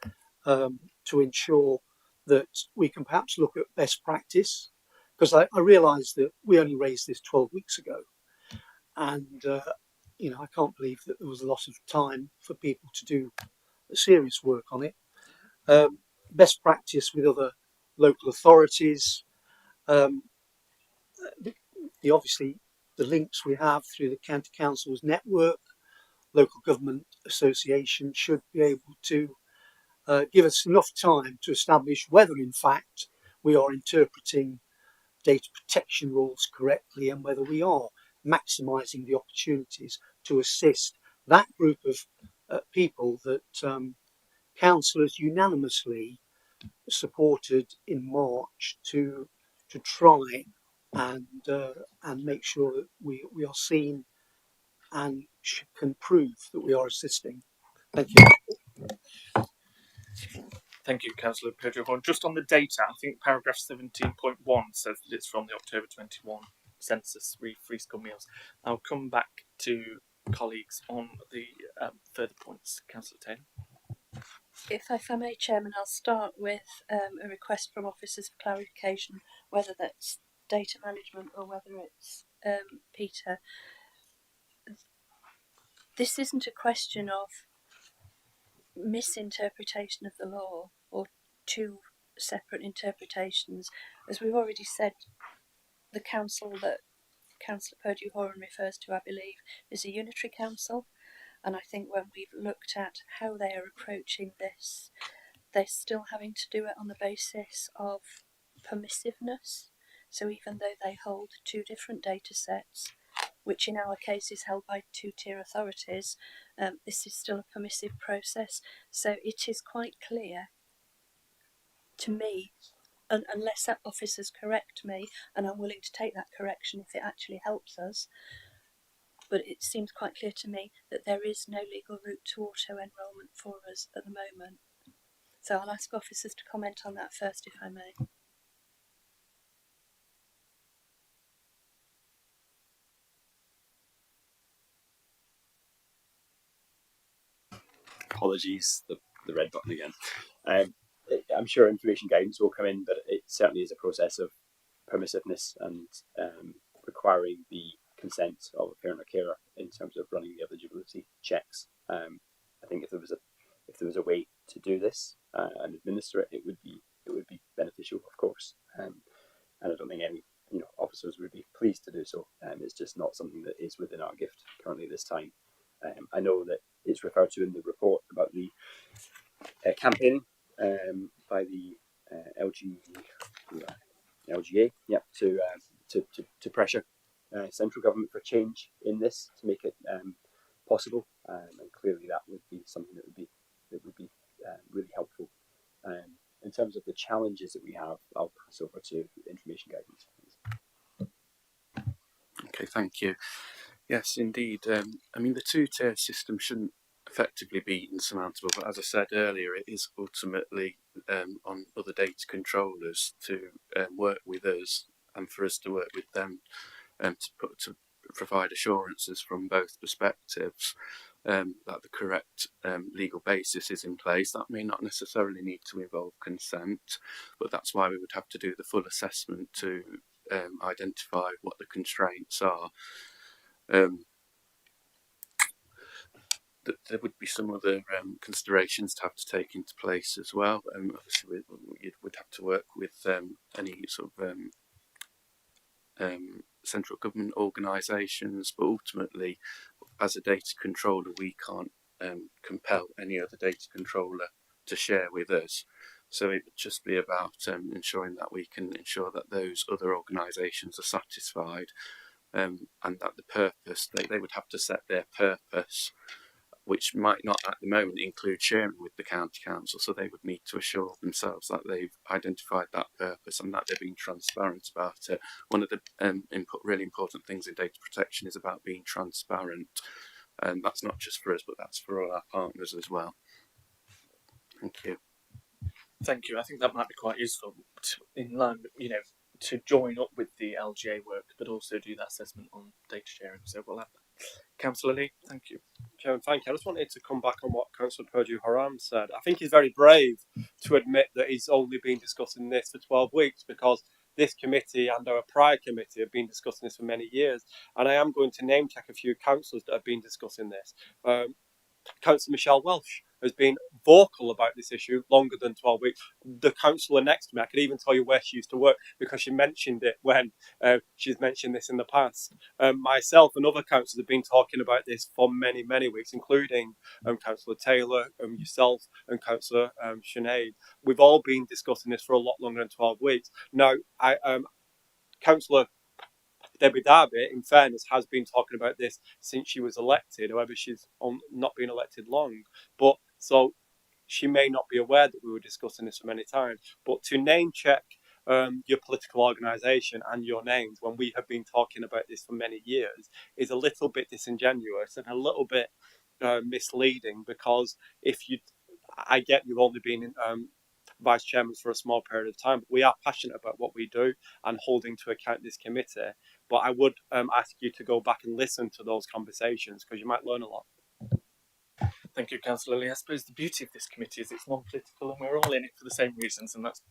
to ensure that we can perhaps look at best practice, because I realise that we only raised this 12 weeks ago, and I can't believe that there was a lot of time for people to do serious work on it. Best practice with other local authorities, obviously the links we have through the county council's network, local government association should be able to give us enough time to establish whether in fact we are interpreting data protection rules correctly and whether we are maximising the opportunities to assist that group of people that councillors unanimously supported in March to try and make sure that we are seen and can prove that we are assisting. Thank you. Thank you, Councillor Pedro. Just on the data, I think paragraph 17.1 says that it's from the October 21 census, free school meals. I'll come back to colleagues on the further points. Councillor Taylor. If I may, Chairman, I'll start with a request from officers for clarification, whether that's data management or whether it's Peter. This isn't a question of misinterpretation of the law or two separate interpretations. As we've already said, the council that Councillor Purdue-Horan refers to, I believe, is a unitary council, and I think when we've looked at how they are approaching this, they're still having to do it on the basis of permissiveness. So even though they hold two different data sets, which in our case is held by two-tier authorities, this is still a permissive process. So it is quite clear to me, unless that officers correct me, and I'm willing to take that correction if it actually helps us, but it seems quite clear to me that there is no legal route to auto-enrolment for us at the moment. So I'll ask officers to comment on that first, if I may. Apologies, the red button again. I'm sure information guidance will come in, but it certainly is a process of permissiveness and requiring the consent of a parent or carer in terms of running the eligibility checks. I think if there was a way to do this and administer it, it would be beneficial, of course. And I don't think any officers would be pleased to do so. It's just not something that is within our gift currently this time. I know that it's referred to in the report about the campaigning by the LGA, to pressure central government for change in this to make it possible, and clearly that would be something that would be really helpful. In terms of the challenges that we have, I'll pass over to information guidance, please. Okay, thank you. Yes, indeed. I mean, the two-tier system shouldn't effectively be insurmountable, but as I said earlier, it is ultimately on other data controllers to work with us and for us to work with them to provide assurances from both perspectives that the correct legal basis is in place. That may not necessarily need to involve consent, but that's why we would have to do the full assessment to identify what the constraints are. There would be some other considerations to have to take into place as well. Obviously, we would have to work with any sort of central government organisations, but ultimately, as a data controller, we can't compel any other data controller to share with us. So it would just be about ensuring that we can ensure that those other organisations are satisfied, and that the purpose, they would have to set their purpose, which might not at the moment include sharing with the county council. So they would need to assure themselves that they've identified that purpose and that they're being transparent about it. One of the really important things in data protection is about being transparent, and that's not just for us, but that's for all our partners as well. Thank you. Thank you. I think that might be quite useful in line, to join up with the LGA work, but also do that assessment on data sharing. So we'll have that. Councillor Lee, thank you. Chairman, thank you. I just wanted to come back on what Councillor Purdue Haram said. I think he's very brave to admit that he's only been discussing this for 12 weeks, because this committee and our prior committee have been discussing this for many years. And I am going to name check a few councillors that have been discussing this. Councillor Michelle Welsh has been vocal about this issue longer than 12 weeks. The councillor next to me, I could even tell you where she used to work, because she mentioned it when she's mentioned this in the past. Myself and other councillors have been talking about this for many, many weeks, including Councillor Taylor, yourself, and Councillor Sinead. We've all been discussing this for a lot longer than 12 weeks. Now, Councillor Debbie Darby, in fairness, has been talking about this since she was elected. However, she's not been elected long, but so she may not be aware that we were discussing this for many times. But to name check your political organisation and your names when we have been talking about this for many years is a little bit disingenuous and a little bit misleading, because I get you've only been vice chairman for a small period of time, but we are passionate about what we do and holding to account this committee. But I would ask you to go back and listen to those conversations, because you might learn a lot. Thank you, Councillor Lee. I suppose the beauty of this committee is it's non-political and we're all in it for the same reasons, and that's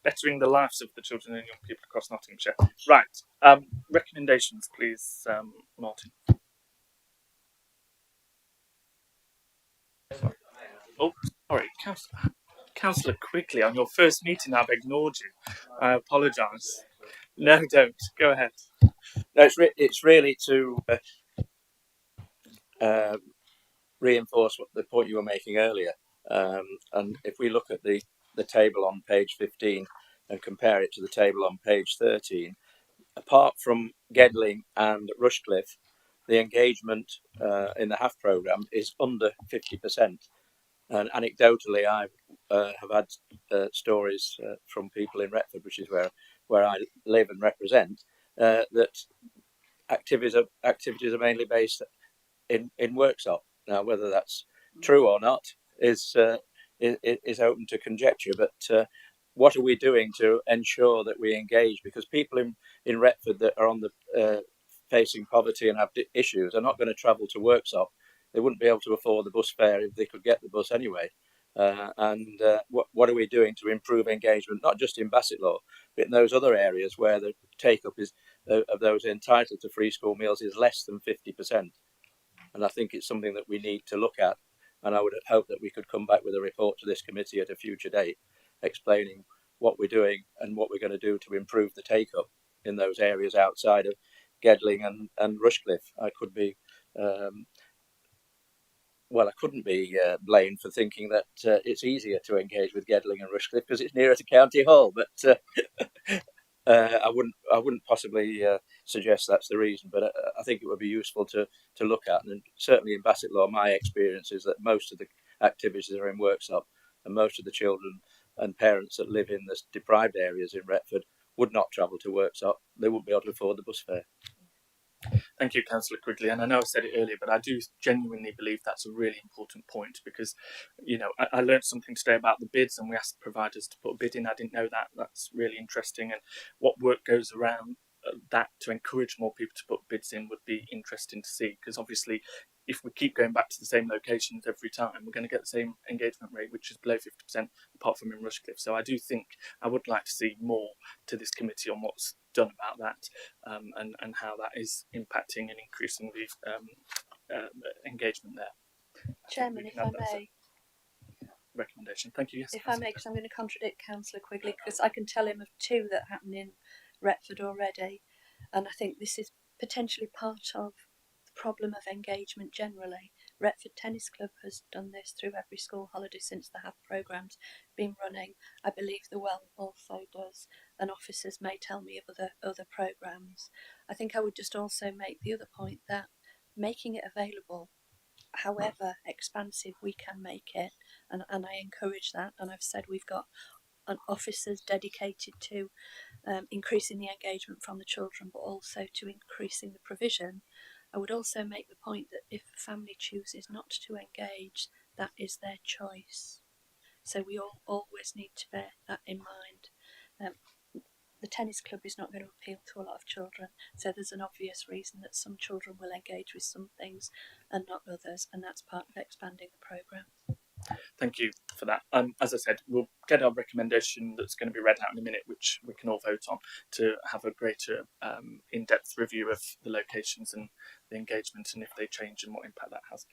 bettering the lives of the children and young people across Nottinghamshire. Right, recommendations, please, Martin. Oh, sorry, Councillor Quigley, on your first meeting I've ignored you. I apologise. No, don't. Go ahead. No, it's really to reinforce the point you were making earlier. And if we look at the table on page 15 and compare it to the table on page 13, apart from Gedling and Rushcliffe, the engagement in the HAF programme is under 50%. And anecdotally, I have had stories from people in Retford, which is where I live and represent, that activities are mainly based in workshop. Now, whether that's true or not is open to conjecture. But what are we doing to ensure that we engage? Because people in Retford that are on the facing poverty and have issues are not going to travel to workshop. They wouldn't be able to afford the bus fare if they could get the bus anyway. What are we doing to improve engagement, not just in Bassetlaw, but in those other areas where the take-up is of those entitled to free school meals is less than 50%. And I think it's something that we need to look at. And I would hope that we could come back with a report to this committee at a future date, explaining what we're doing and what we're going to do to improve the take-up in those areas outside of Gedling and Rushcliffe. I could be I couldn't be blamed for thinking that it's easier to engage with Gedling and Rushcliffe because it's nearer to County Hall. But I wouldn't possibly suggest that's the reason. But I think it would be useful to look at. And certainly in Bassetlaw, my experience is that most of the activities are in workshop, and most of the children and parents that live in the deprived areas in Retford would not travel to workshop. They wouldn't be able to afford the bus fare. Thank you, Councillor Quigley. And I know I said it earlier, but I do genuinely believe that's a really important point, because, I learned something today about the bids, and we asked providers to put a bid in. I didn't know that. That's really interesting. And what work goes around that to encourage more people to put bids in would be interesting to see, because obviously if we keep going back to the same locations every time, we're going to get the same engagement rate, which is below 50%, apart from in Rushcliffe. So I do think I would like to see more to this committee on what's done about that, and how that is impacting and increasing the engagement there. Chairman, if I may. Recommendation. Thank you. Yes. If I may, because I'm going to contradict Councillor Quigley, because I can tell him of two that happened in Retford already, and I think this is potentially part of the problem of engagement generally. Retford Tennis Club has done this through every school holiday since the HAP programme's been running. I believe the Well also does, and officers may tell me of other programmes. I think I would just also make the other point that making it available, however expansive we can make it, and I encourage that, and I've said we've got officers dedicated to increasing the engagement from the children, but also to increasing the provision. I would also make the point that if a family chooses not to engage, that is their choice. So we all always need to bear that in mind. The tennis club is not going to appeal to a lot of children, so there's an obvious reason that some children will engage with some things and not others, and that's part of expanding the programme. Thank you for that. As I said, we'll get our recommendation that's going to be read out in a minute, which we can all vote on, to have a greater in-depth review of the locations and the engagement and if they change and what impact that has.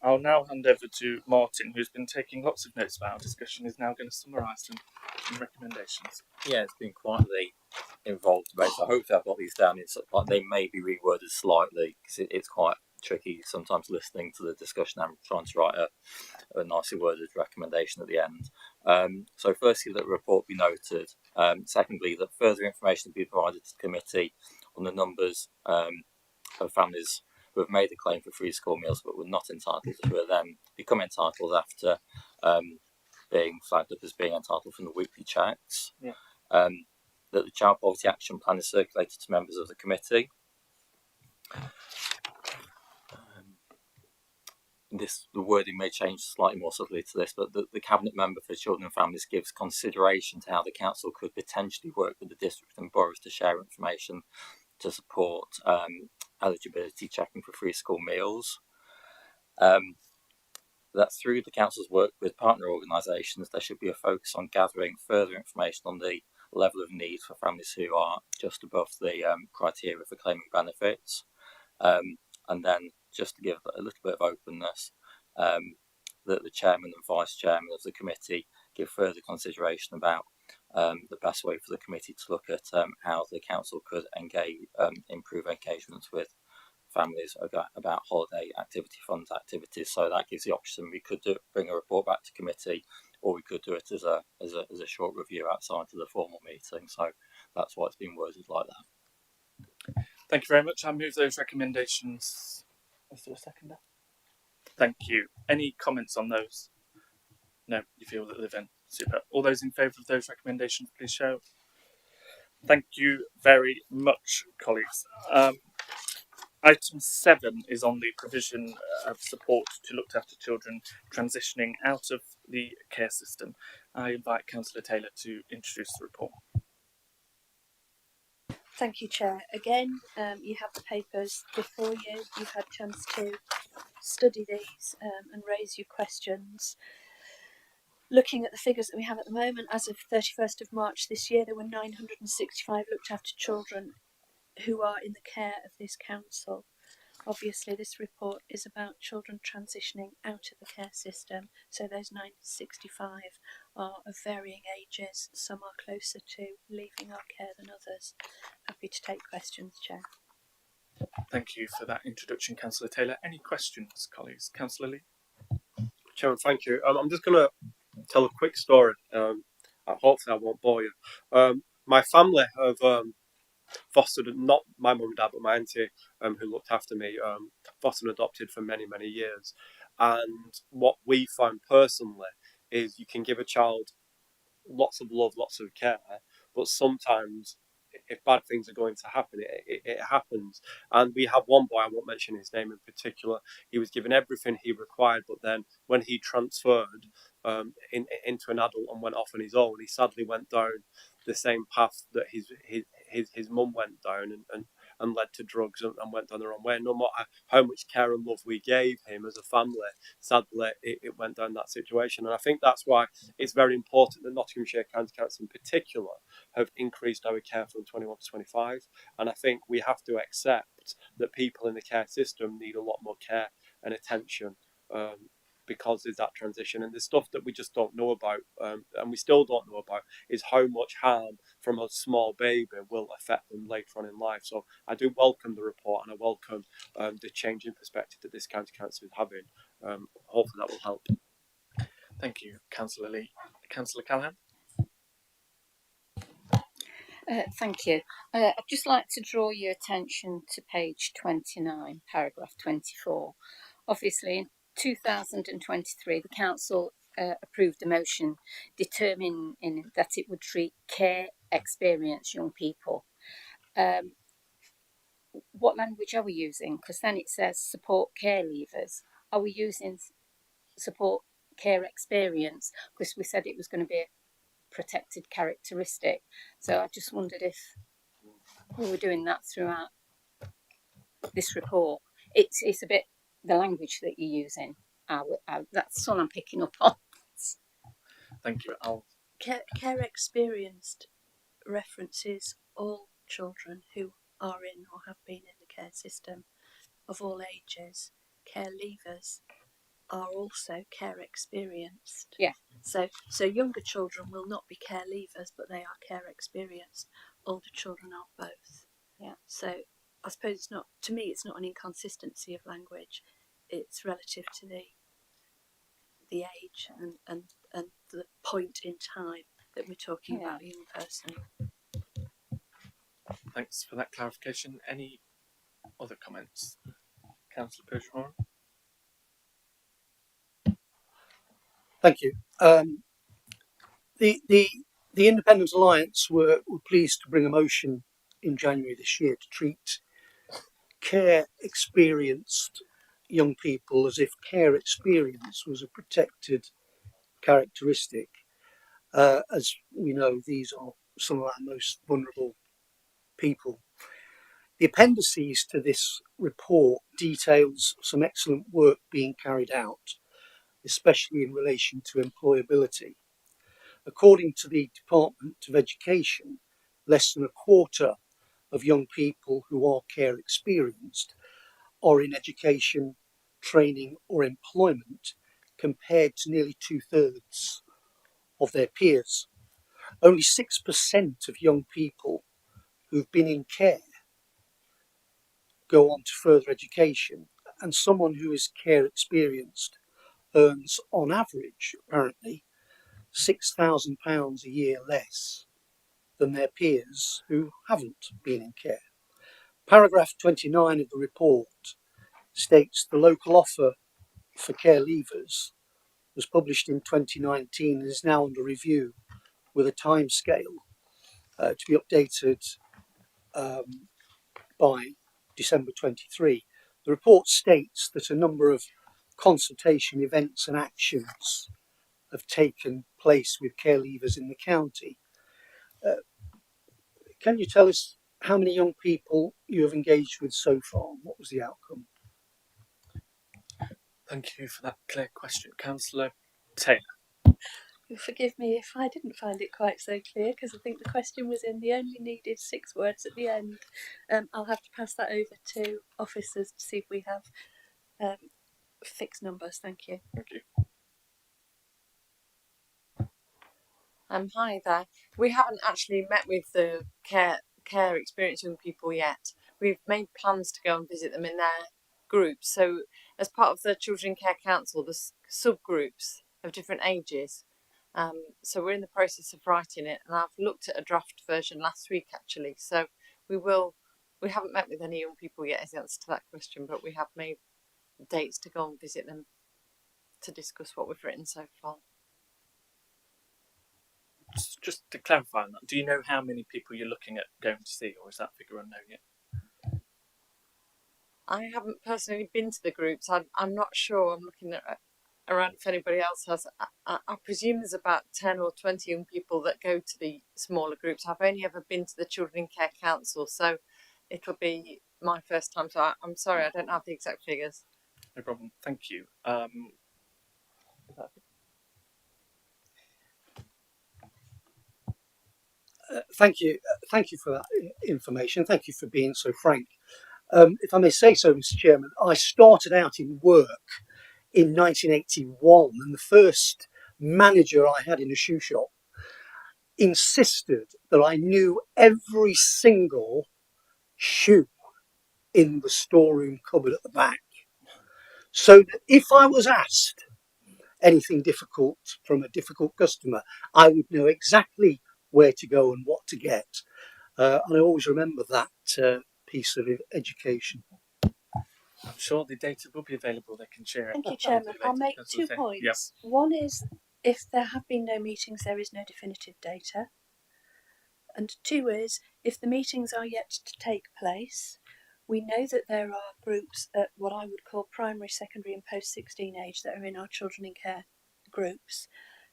I'll now hand over to Martin, who's been taking lots of notes about our discussion, is now going to summarise some recommendations. Yeah, it's been quite the involved debate. So hopefully I've got these down. It's like they may be reworded slightly because it's quite tricky sometimes listening to the discussion and trying to write a nicely worded recommendation at the end. So firstly, that the report be noted. Secondly, that further information be provided to the committee on the numbers of families who have made a claim for free school meals but were not entitled, who are then become entitled after being flagged up as being entitled from the weekly checks. Yeah. That the Child Poverty Action Plan is circulated to members of the committee. The wording may change slightly more subtly to this, but the Cabinet Member for Children and Families gives consideration to how the Council could potentially work with the district and boroughs to share information to support eligibility checking for free school meals. That through the Council's work with partner organisations, there should be a focus on gathering further information on the level of need for families who are just above the criteria for claiming benefits. And then just to give a little bit of openness, that the chairman and vice chairman of the committee give further consideration about the best way for the committee to look at how the council could improve engagements with families about holiday activity fund activities. So that gives the option. We could bring a report back to committee, or we could do it as a short review outside of the formal meeting. So that's why it's been worded like that. Thank you very much. I'll move those recommendations. Is there a seconder? Thank you. Any comments on those? No, you feel that they've been super. All those in favour of those recommendations, please show. Thank you very much, colleagues. Item 7 is on the provision of support to looked after children transitioning out of the care system. I invite Councillor Taylor to introduce the report. Thank you, Chair. Again, you have the papers before you. You've had a chance to study these and raise your questions. Looking at the figures that we have at the moment, as of 31st of March this year, there were 965 looked after children who are in the care of this council. Obviously, this report is about children transitioning out of the care system, so those 965 are of varying ages. Some are closer to leaving our care than others. Happy to take questions, Chair. Thank you for that introduction, Councillor Taylor. Any questions, colleagues? Councillor Lee? Chairman, thank you. I'm just going to tell a quick story. Hopefully I won't bore you. My family have fostered, not my mum and dad, but my auntie, who looked after me, fostered and adopted for many, many years. And what we found personally is you can give a child lots of love, lots of care, but sometimes if bad things are going to happen, it happens. And we have one boy, I won't mention his name in particular, he was given everything he required, but then when he transferred into an adult and went off on his own, he sadly went down the same path that his mum went down and led to drugs and went down the wrong way. No matter how much care and love we gave him as a family, sadly it went down that situation. And I think that's why it's very important that Nottinghamshire County Council in particular have increased our care from 21 to 25. And I think we have to accept that people in the care system need a lot more care and attention because there's that transition, and there's stuff that we just don't know about, and we still don't know about, is how much harm from a small baby will affect them later on in life. So I do welcome the report, and I welcome the change in perspective that this county council is having. Hopefully that will help. Thank you, Councillor Lee. Councillor Callahan? Thank you. I'd just like to draw your attention to page 29, paragraph 24. Obviously, in 2023, the council approved a motion determining that it would treat care experienced young people. What language are we using? Because then it says support care leavers. Are we using support care experience? Because we said it was going to be a protected characteristic. So I just wondered if we were doing that throughout this report. It's a bit the language that you're using. That's all I'm picking up on. Thank you. Care experienced references all children who are in or have been in the care system of all ages. Care leavers are also care experienced. Yeah. So younger children will not be care leavers, but they are care experienced. Older children are both. Yeah. So I suppose it's not, to me, it's not an inconsistency of language. It's relative to the age and the point in time that we're talking about a young person. Thanks for that clarification. Any other comments? Councillor Percheron? Thank you. The Independent Alliance were pleased to bring a motion in January this year to treat care experienced young people as if care experience was a protected characteristic. As we know, these are some of our most vulnerable people. The appendices to this report details some excellent work being carried out, especially in relation to employability. According to the Department of Education, less than a quarter of young people who are care experienced are in education, training or employment, compared to nearly 2/3 of their peers. Only 6% of young people who've been in care go on to further education, and someone who is care experienced earns on average, apparently, £6,000 a year less than their peers who haven't been in care. Paragraph 29 of the report states the local offer for care leavers was published in 2019 and is now under review with a timescale to be updated by December 23. The report states that a number of consultation events and actions have taken place with care leavers in the county. Can you tell us how many young people you have engaged with so far? What was the outcome? Thank you for that clear question. Councillor Taylor? Forgive me if I didn't find it quite so clear, because I think the question was in the only needed 6 words at the end. I'll have to pass that over to officers to see if we have fixed numbers. Thank you. Thank you. Hi there. We haven't actually met with the care experienced young people yet. We've made plans to go and visit them in their groups. So, as part of the Children Care Council, there's subgroups of different ages. So we're in the process of writing it, and I've looked at a draft version last week actually. So we haven't met with any young people yet, is the answer to that question, but we have made dates to go and visit them to discuss what we've written so far. Just to clarify on that, do you know how many people you're looking at going to see, or is that figure unknown yet? I haven't personally been to the groups. I'm not sure. I'm looking around if anybody else has. I presume there's about 10 or 20 young people that go to the smaller groups. I've only ever been to the Children Care Council, so it'll be my first time. So I'm sorry, I don't have the exact figures. No problem. Thank you. Thank you for that information. Thank you for being so frank. If I may say so, Mr. Chairman, I started out in work in 1981, and the first manager I had in a shoe shop insisted that I knew every single shoe in the storeroom cupboard at the back, so that if I was asked anything difficult from a difficult customer, I would know exactly where to go and what to get. And I always remember that piece of education. I'm sure the data will be available. They can share it. Thank you, Chairman. I'll make 2 points. Yep. One is, if there have been no meetings, there is no definitive data. And 2 is, if the meetings are yet to take place, we know that there are groups at what I would call primary, secondary and post-16 age that are in our children in care groups,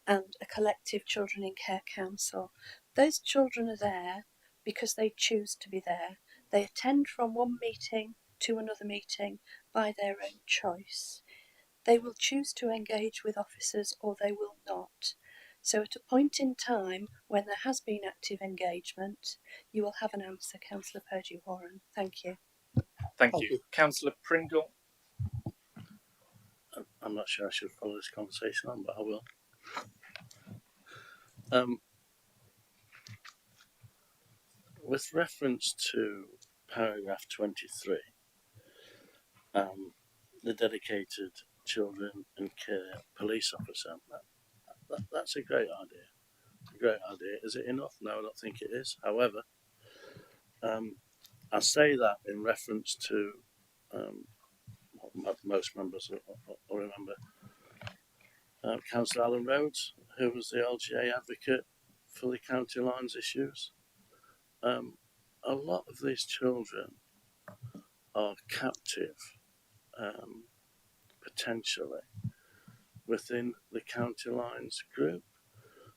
and a collective children in care council. Those children are there because they choose to be there. They attend from one meeting to another meeting by their own choice. They will choose to engage with officers or they will not. So at a point in time when there has been active engagement, you will have an answer, Councillor Purdy-Warren. Thank you. Thank you. Councillor Pringle. I'm not sure I should follow this conversation on, but I will. With reference to paragraph 23, the dedicated children and care police officer, that's a great idea. A great idea. Is it enough? No, I don't think it is. However, I say that in reference to what most members will remember. Councillor Alan Rhodes, who was the LGA advocate for the county lines issues. A lot of these children are captive, potentially, within the county lines group.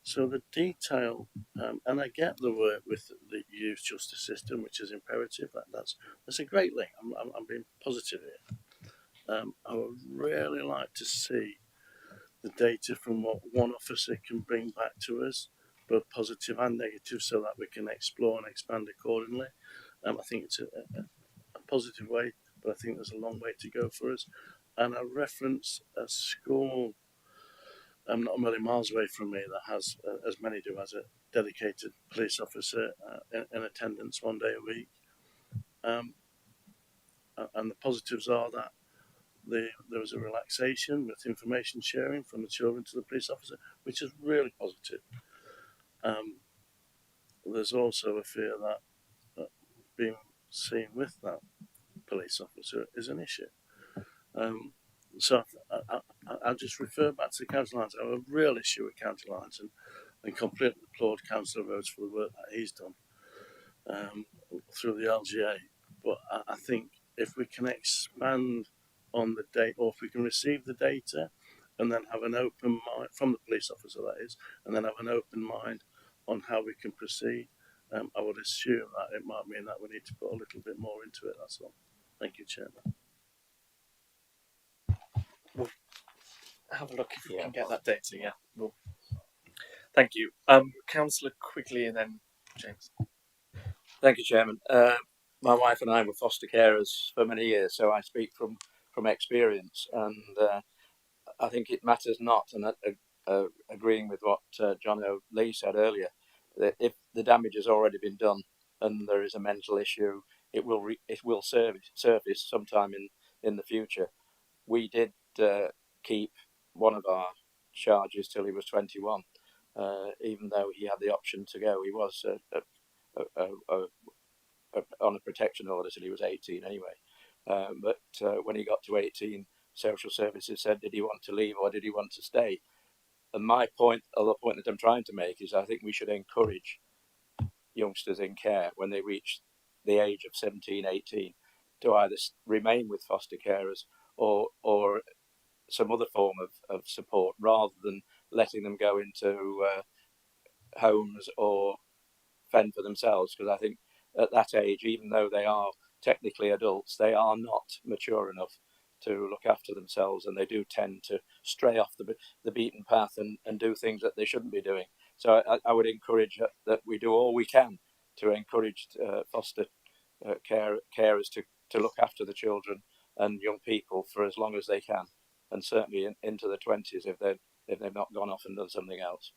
So the detail, and I get the work with the youth justice system, which is imperative. That's a great link. I'm being positive here. I would really like to see the data from what one officer can bring back to us, both positive and negative, so that we can explore and expand accordingly. I think it's a positive way, but I think there's a long way to go for us. And I reference a school not a million miles away from me that has, as many do, has a dedicated police officer in attendance 1 day a week. And the positives are that there was a relaxation with information sharing from the children to the police officer, which is really positive. There's also a fear that being seen with that police officer is an issue. So I'll just refer back to the county lines. I have a real issue with county lines and completely applaud Councillor Rhodes for the work that he's done through the LGA. But I think if we can expand on the data, or if we can receive the data and then have an open mind from the police officer, that is, and then have an open mind on how we can proceed, I would assume that it might mean that we need to put a little bit more into it. That's all. Thank you, Chairman. We'll have a look if we can get that data. Yeah. We'll... Thank you. Councillor Quigley and then James. Thank you, Chairman. My wife and I were foster carers for many years, so I speak from experience, and I think it matters not, and agreeing with what John O'Lee said earlier, that if the damage has already been done and there is a mental issue, it will surface sometime in the future. We did keep one of our charges till he was 21, even though he had the option to go. He was on a protection order till he was 18 anyway. But when he got to 18, social services said, did he want to leave or did he want to stay? And my point, or the point that I'm trying to make, is I think we should encourage youngsters in care when they reach the age of 17, 18 to either remain with foster carers or some other form of support, rather than letting them go into homes or fend for themselves. Because I think at that age, even though they are technically adults, they are not mature enough to look after themselves, and they do tend to stray off the beaten path and do things that they shouldn't be doing. So I would encourage that we do all we can to encourage foster carers to look after the children and young people for as long as they can. and certainly into the 20s if they've not gone off and done something else.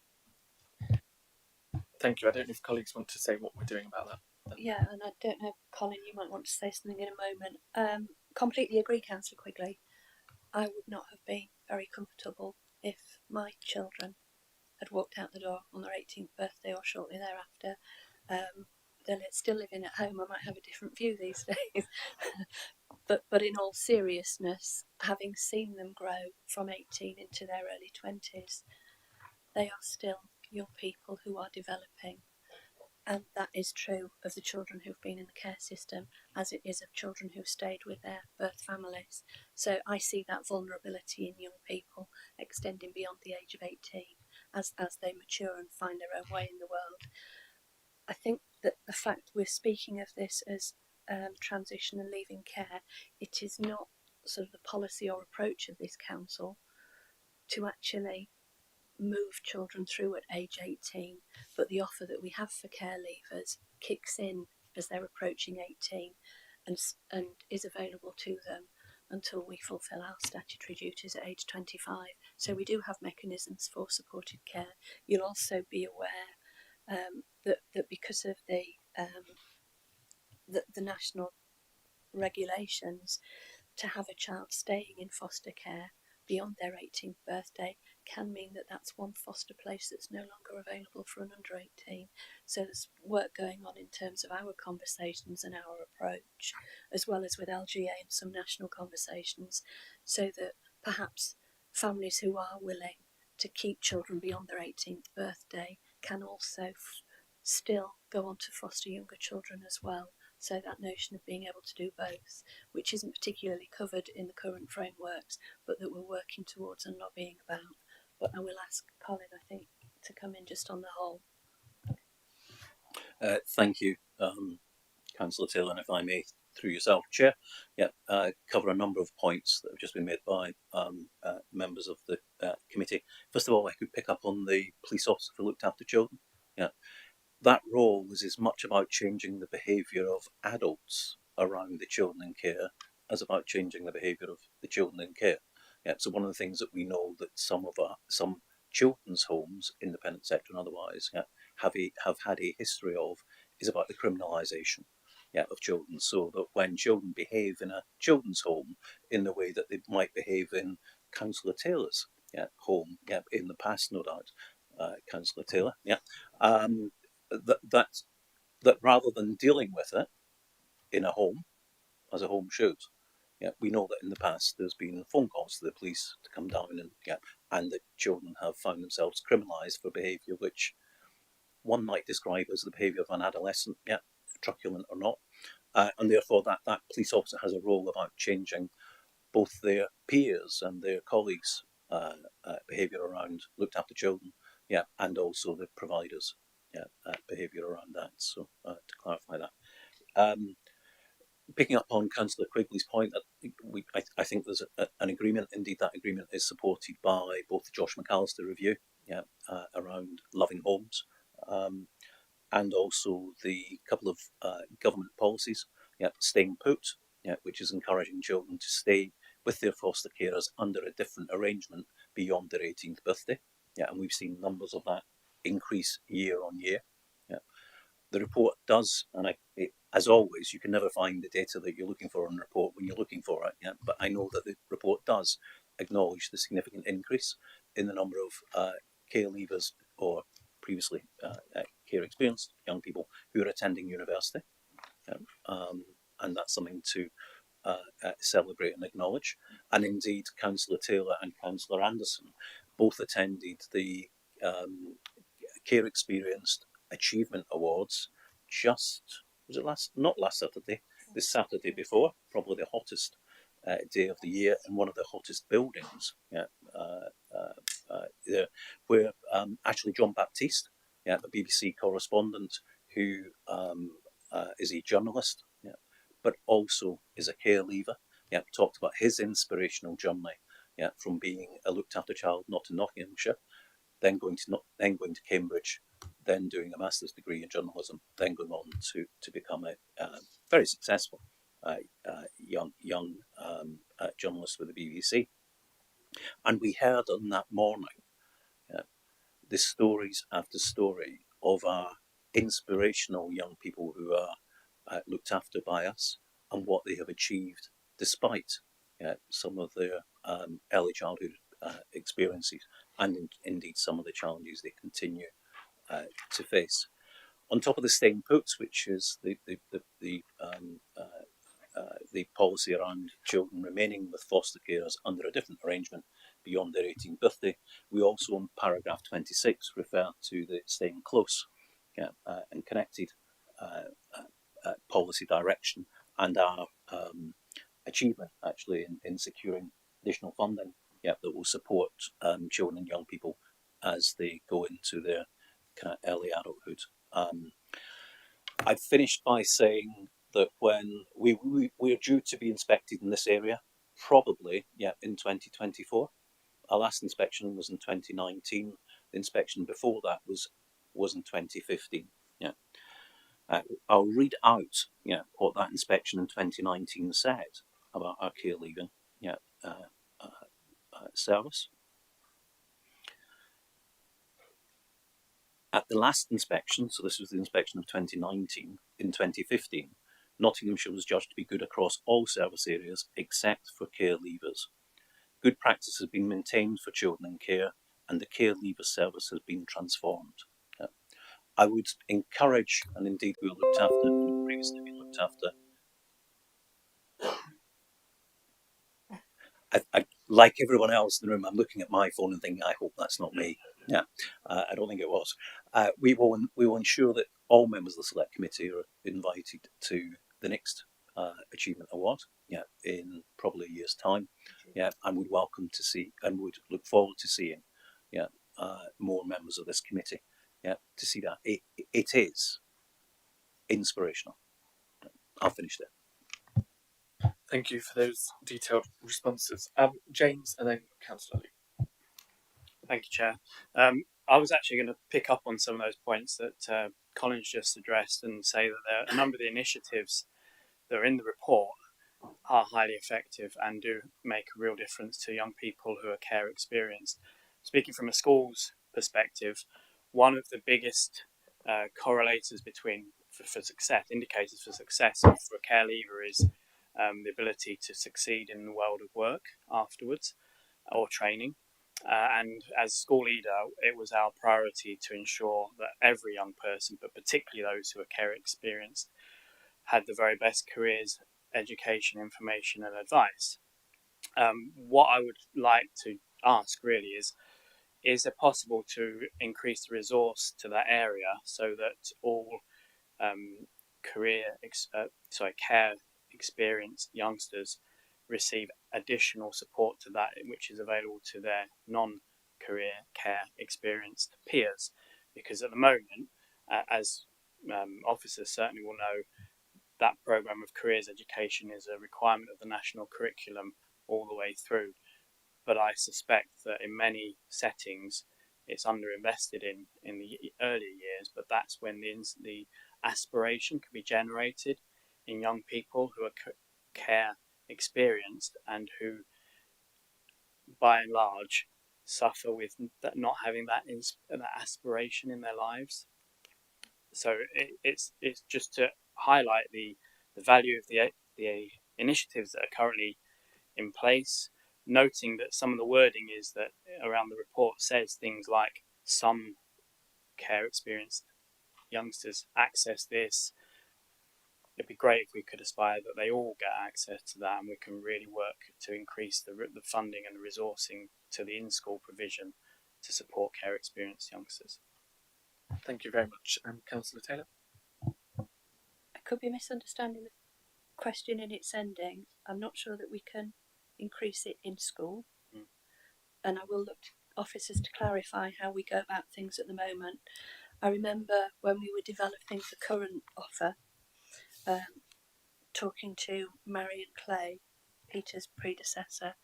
Thank you. I don't know if colleagues want to say what we're doing about that. Yeah, and I don't know, Colin, you might want to say something in a moment. Completely agree, Councillor Quigley. I would not have been very comfortable if my children had walked out the door on their 18th birthday or shortly thereafter. They're still living at home. I might have a different view these days. but in all seriousness, having seen them grow from 18 into their early 20s, they are still young people who are developing. And that is true of the children who've been in the care system as it is of children who've stayed with their birth families. So I see that vulnerability in young people extending beyond the age of 18 as they mature and find their own way in the world. I think that the fact we're speaking of this as transition and leaving care, it is not sort of the policy or approach of this council to actually move children through at age 18, but the offer that we have for care leavers kicks in as they're approaching 18 and is available to them until we fulfil our statutory duties at age 25. So we do have mechanisms for supported care. You'll also be aware that because of the national regulations, to have a child staying in foster care beyond their 18th birthday can mean that that's one foster place that's no longer available for an under 18. So there's work going on in terms of our conversations and our approach, as well as with LGA and some national conversations, so that perhaps families who are willing to keep children beyond their 18th birthday can also still go on to foster younger children as well. So that notion of being able to do both, which isn't particularly covered in the current frameworks, but that we're working towards and lobbying about. But I will ask Colin, I think, to come in just on the whole. Thank you, Councillor Taylor, and if I may, through yourself, Chair, cover a number of points that have just been made by members of the committee. First of all, I could pick up on the police officer who looked after children. That role is as much about changing the behaviour of adults around the children in care as about changing the behaviour of the children in care. So one of the things that we know that some children's homes, independent sector and otherwise, have had a history of is about the criminalisation of children, so that when children behave in a children's home in the way that they might behave in Councillor Taylor's home in the past, no doubt, Councillor Taylor, that rather than dealing with it in a home, as a home should, we know that in the past there's been phone calls to the police to come down and that children have found themselves criminalised for behaviour which one might describe as the behaviour of an adolescent, truculent or not, and therefore that police officer has a role about changing both their peers and their colleagues' behaviour around looked after children, and also the providers' behaviour around that. So to clarify that. Picking up on Councillor Quigley's point, that I think there's an agreement. Indeed, that agreement is supported by both the Josh McAllister review, around loving homes, and also the couple of government policies, staying put, which is encouraging children to stay with their foster carers under a different arrangement beyond their 18th birthday. And we've seen numbers of that increase year on year. The report does, and as always, you can never find the data that you're looking for in a report when you're looking for it. But I know that the report does acknowledge the significant increase in the number of care leavers or previously care experienced young people who are attending university, and that's something to celebrate and acknowledge. And indeed, Councillor Taylor and Councillor Anderson both attended the Care Experienced Achievement Awards not last Saturday, this Saturday before, probably the hottest day of the year in one of the hottest buildings where actually John Baptiste, the BBC correspondent who is a journalist, but also is a care leaver, talked about his inspirational journey, from being a looked after child not in Nottinghamshire, then going to Cambridge, then doing a master's degree in journalism, then going on to become a very successful young journalist with the BBC. And we heard on that morning the stories after story of our inspirational young people who are looked after by us and what they have achieved despite some of their early childhood experiences and indeed some of the challenges they continue to face. On top of the staying put, which is the policy around children remaining with foster carers under a different arrangement beyond their 18th birthday, we also in paragraph 26 refer to the staying close and connected policy direction and our achievement actually in securing additional funding that will support children and young people as they go into their kind of early adulthood. I've finished by saying that when we're due to be inspected in this area, probably in 2024. Our last inspection was in 2019. The inspection before that was in 2015. I'll read out what that inspection in 2019 said about our care leaving service. At the last inspection, so this was the inspection of 2019, in 2015, Nottinghamshire was judged to be good across all service areas except for care leavers. Good practice has been maintained for children in care and the care leaver service has been transformed. I would encourage, and indeed we were looked after, previously been looked after. I, like everyone else in the room, I'm looking at my phone and thinking, I hope that's not me. I don't think it was. We will ensure that all members of the Select Committee are invited to the next Achievement Award, in probably a year's time, and would welcome to see and would look forward to seeing, more members of this committee, to see that it is inspirational. I'll finish there. Thank you for those detailed responses. James and then Councillor Lee. Thank you, Chair. I was actually going to pick up on some of those points that Colin's just addressed and say that there are a number of the initiatives that are in the report are highly effective and do make a real difference to young people who are care experienced. Speaking from a school's perspective, one of the biggest correlators between for success, indicators for success for a care leaver is the ability to succeed in the world of work afterwards or training. And as school leader, it was our priority to ensure that every young person, but particularly those who are care experienced, had the very best careers, education, information, and advice. What I would like to ask really is it possible to increase the resource to that area so that all care experienced youngsters receive additional support to that which is available to their non-career care experienced peers? Because at the moment, as officers certainly will know, that programme of careers education is a requirement of the national curriculum all the way through. But I suspect that in many settings it's underinvested in the earlier years, but that's when the aspiration can be generated in young people who are care experienced and who, by and large, suffer with not having that aspiration in their lives. So it's just to highlight the value of the initiatives that are currently in place, noting that some of the wording is that around the report says things like some care experienced youngsters access this. It'd be great if we could aspire that they all get access to that, and we can really work to increase the funding and the resourcing to the in-school provision to support care experienced youngsters. Thank you very much. Councillor Taylor? I could be misunderstanding the question in its ending. I'm not sure that we can increase it in school. And I will look to officers to clarify how we go about things at the moment. I remember when we were developing the current offer, talking to Marion Clay, Peter's predecessor,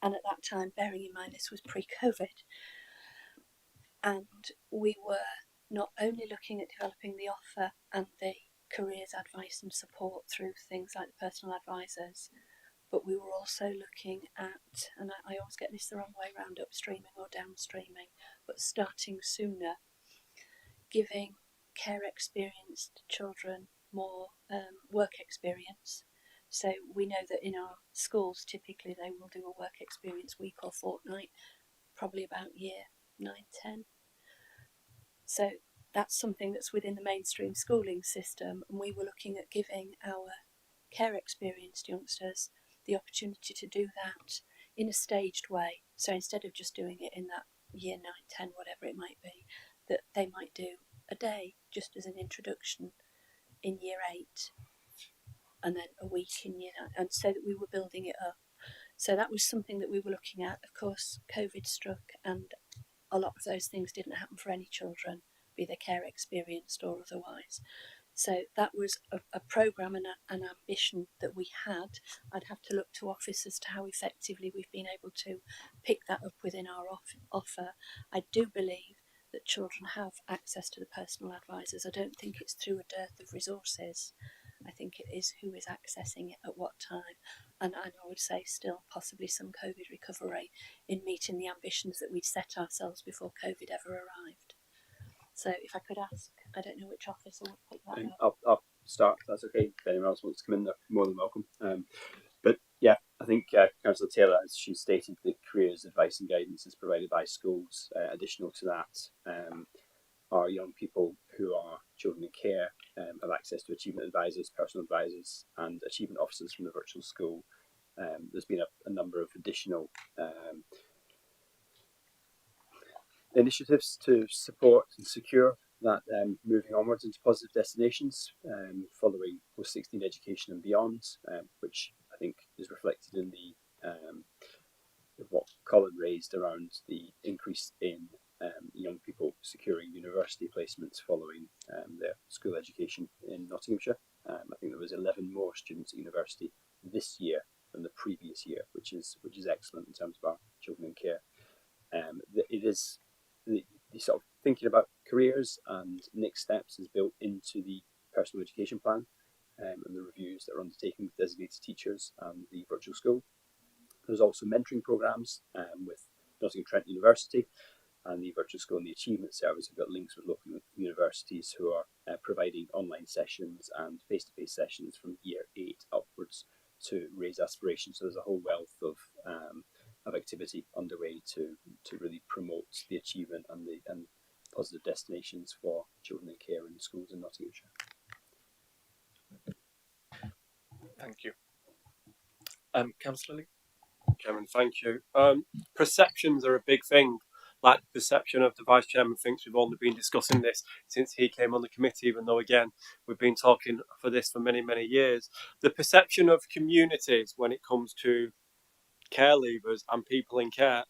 and at that time, bearing in mind this was pre-COVID, and we were not only looking at developing the offer and the careers advice and support through things like the personal advisors, but we were also looking at, and I always get this the wrong way round, upstreaming or downstreaming, but starting sooner, giving care experienced children more work experience. So we know that in our schools, typically they will do a work experience week or fortnight, probably about year 9, 10. So that's something that's within the mainstream schooling system, and we were looking at giving our care experienced youngsters the opportunity to do that in a staged way. So instead of just doing it in that year 9, 10, whatever it might be, that they might do a day just as an introduction in year 8, and then a week in year 9, and so that we were building it up. So that was something that we were looking at. Of course, COVID struck, and a lot of those things didn't happen for any children, be they care experienced or otherwise. So that was a programme and an ambition that we had. I'd have to look to office as to how effectively we've been able to pick that up within our offer. I do believe that children have access to the personal advisors. I don't think it's through a dearth of resources. I think it is who is accessing it at what time. And I would say still possibly some COVID recovery in meeting the ambitions that we'd set ourselves before COVID ever arrived. So if I could ask, I don't know which officer would pick that up. I'll start if that's okay. If anyone else wants to come in, they're more than welcome. But yeah, I think Councillor Taylor, as she stated, the careers advice and guidance is provided by schools. Additional to that, our young people who are children in care have access to achievement advisors, personal advisors, and achievement officers from the virtual school. There's been a number of additional initiatives to support and secure that moving onwards into positive destinations following post-16 education and beyond, which I think is reflected in the what Colin raised around the increase in young people securing university placements following their school education in Nottinghamshire. I think there was 11 more students at university this year than the previous year, which is excellent in terms of our children in care. It is the sort of thinking about careers and next steps is built into the personal education plan and the reviews that are undertaken with designated teachers and the virtual school. There's also mentoring programs with Nottingham Trent University and the virtual school and the achievement service have got links with local universities who are providing online sessions and face-to-face sessions from year 8 upwards to raise aspirations. So there's a whole wealth of activity underway to really promote the achievement and positive destinations for children in care in schools in Nottinghamshire. Thank you. Councillor Lee? Chairman, thank you. Perceptions are a big thing. Like the perception of the Vice Chairman thinks we've only been discussing this since he came on the committee, even though, again, we've been talking for this for many, many years. The perception of communities when it comes to care leavers and people in care.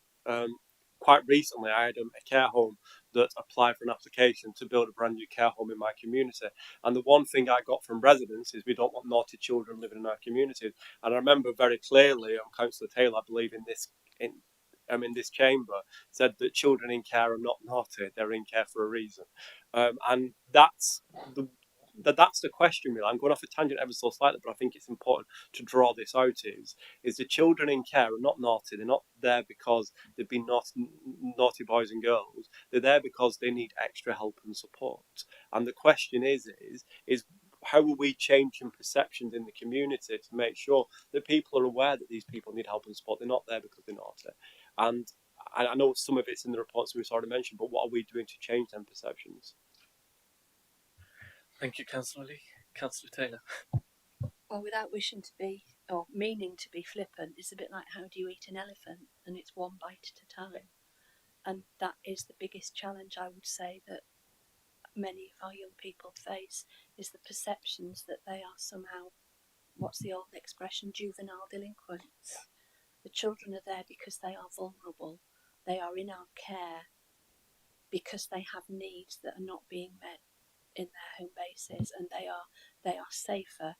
Quite recently, I had a care home that applied for an application to build a brand new care home in my community. And the one thing I got from residents is we don't want naughty children living in our communities. And I remember very clearly, Councillor Taylor, I believe in this chamber, said that children in care are not naughty; they're in care for a reason. And that's the question, really. I'm going off a tangent ever so slightly, but I think it's important to draw this out. Is the children in care are not naughty. They're not there because they've been naughty boys and girls. They're there because they need extra help and support. And the question is how will we change perceptions in the community to make sure that people are aware that these people need help and support? They're not there because they're naughty. And I know some of it's in the reports we've already mentioned, but what are we doing to change them perceptions? Thank you, Councillor Lee. Councillor Taylor? Well, without wishing to be, or meaning to be flippant, it's a bit like how do you eat an elephant, and it's one bite at a time. And that is the biggest challenge, I would say, that many of our young people face, is the perceptions that they are somehow, what's the old expression, juvenile delinquents. The children are there because they are vulnerable. They are in our care because they have needs that are not being met in their home bases, and they are safer,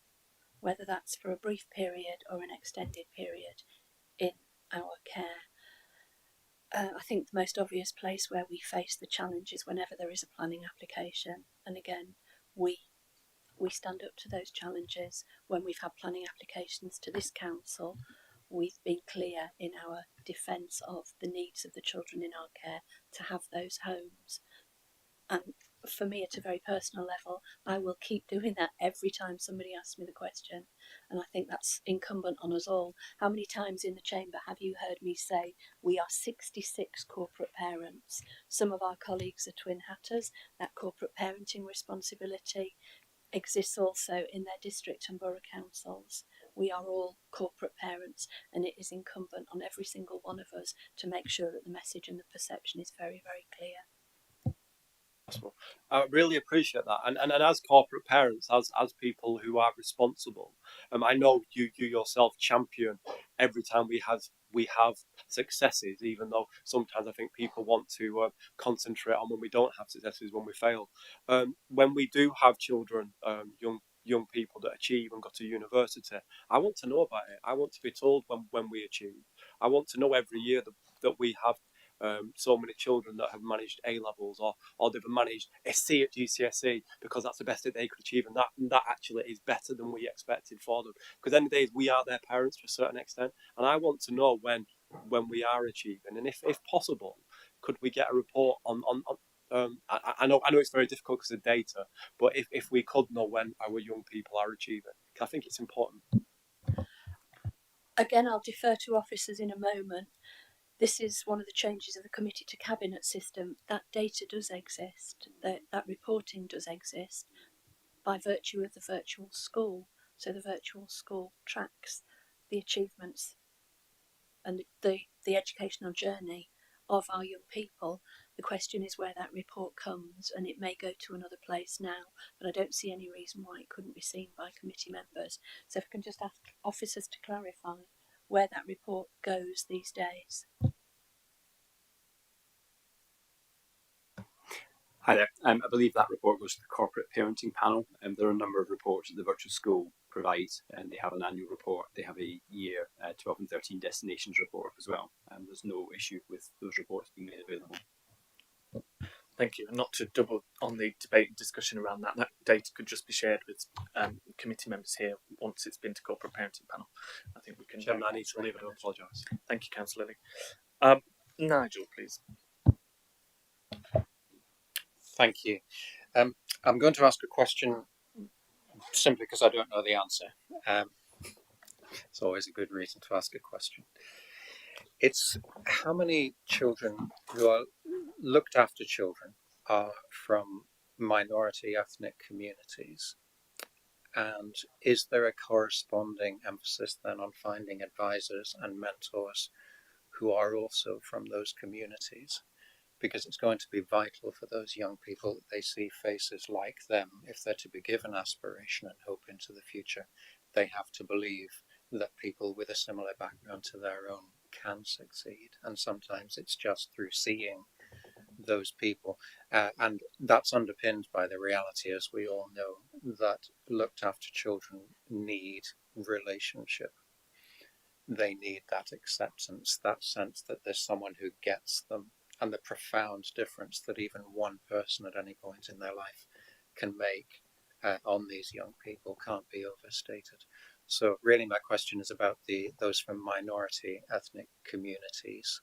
whether that's for a brief period or an extended period, in our care. I think the most obvious place where we face the challenge is whenever there is a planning application, and again, we we stand up to those challenges. When we've had planning applications to this council, we've been clear in our defence of the needs of the children in our care to have those homes. And for me, at a very personal level, I will keep doing that every time somebody asks me the question. And I think that's incumbent on us all. How many times in the chamber have you heard me say we are 66 corporate parents? Some of our colleagues are twin hatters. That corporate parenting responsibility exists also in their district and borough councils. We are all corporate parents, and it is incumbent on every single one of us to make sure that the message and the perception is very, very clear. I really appreciate that, and as corporate parents, as people who are responsible, I know you yourself champion every time we have successes, even though sometimes I think people want to concentrate on when we don't have successes, when we fail. When we do have children, young people that achieve and go to university, I want to know about it. I want to be told when we achieve. I want to know every year that we have so many children that have managed A levels or they've managed a C at GCSE because that's the best that they could achieve, and that actually is better than we expected for them. Because at the end of the day, we are their parents to a certain extent, and I want to know when we are achieving, and if possible, could we get a report on I know it's very difficult because of data, but if we could know when our young people are achieving, I think it's important. Again, I'll defer to officers in a moment. This is one of the changes of the committee to cabinet system. That data does exist, that reporting does exist by virtue of the virtual school. So the virtual school tracks the achievements and the educational journey of our young people. The question is where that report comes, and it may go to another place now, but I don't see any reason why it couldn't be seen by committee members. So if I can just ask officers to clarify where that report goes these days. Hi there. I believe that report goes to the corporate parenting panel. There are a number of reports that the virtual school provides, and they have an annual report. They have a year 12 and 13 destinations report as well. There's no issue with those reports being made available. Thank you. And not to double on the debate and discussion around that, that data could just be shared with committee members here once it's been to corporate parenting panel. I think we can. Chairman, I need to leave it. I apologise. Thank you, Councillor Lilly. Nigel, please. Thank you. I'm going to ask a question simply because I don't know the answer. It's always a good reason to ask a question. It's how many children who are looked after children are from minority ethnic communities, and is there a corresponding emphasis then on finding advisors and mentors who are also from those communities? Because it's going to be vital for those young people that they see faces like them. If they're to be given aspiration and hope into the future, they have to believe that people with a similar background to their own can succeed. And sometimes it's just through seeing those people. And that's underpinned by the reality, as we all know, that looked after children need relationship. They need that acceptance, that sense that there's someone who gets them, and the profound difference that even one person at any point in their life can make on these young people can't be overstated. So really my question is about those from minority ethnic communities,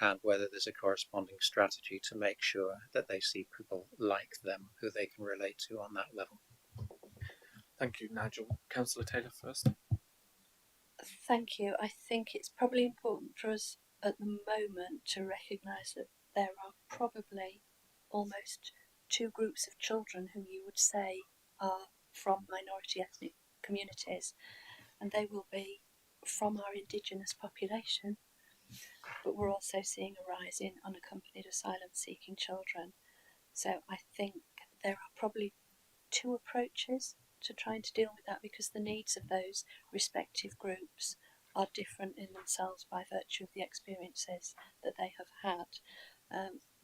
and whether there's a corresponding strategy to make sure that they see people like them who they can relate to on that level. Thank you, Nigel. Councillor Taylor first. Thank you. I think it's probably important for us at the moment to recognise that there are probably almost two groups of children who you would say are from minority ethnic communities, and they will be from our Indigenous population. But we're also seeing a rise in unaccompanied asylum seeking children. So I think there are probably two approaches to trying to deal with that, because the needs of those respective groups are different in themselves by virtue of the experiences that they have had.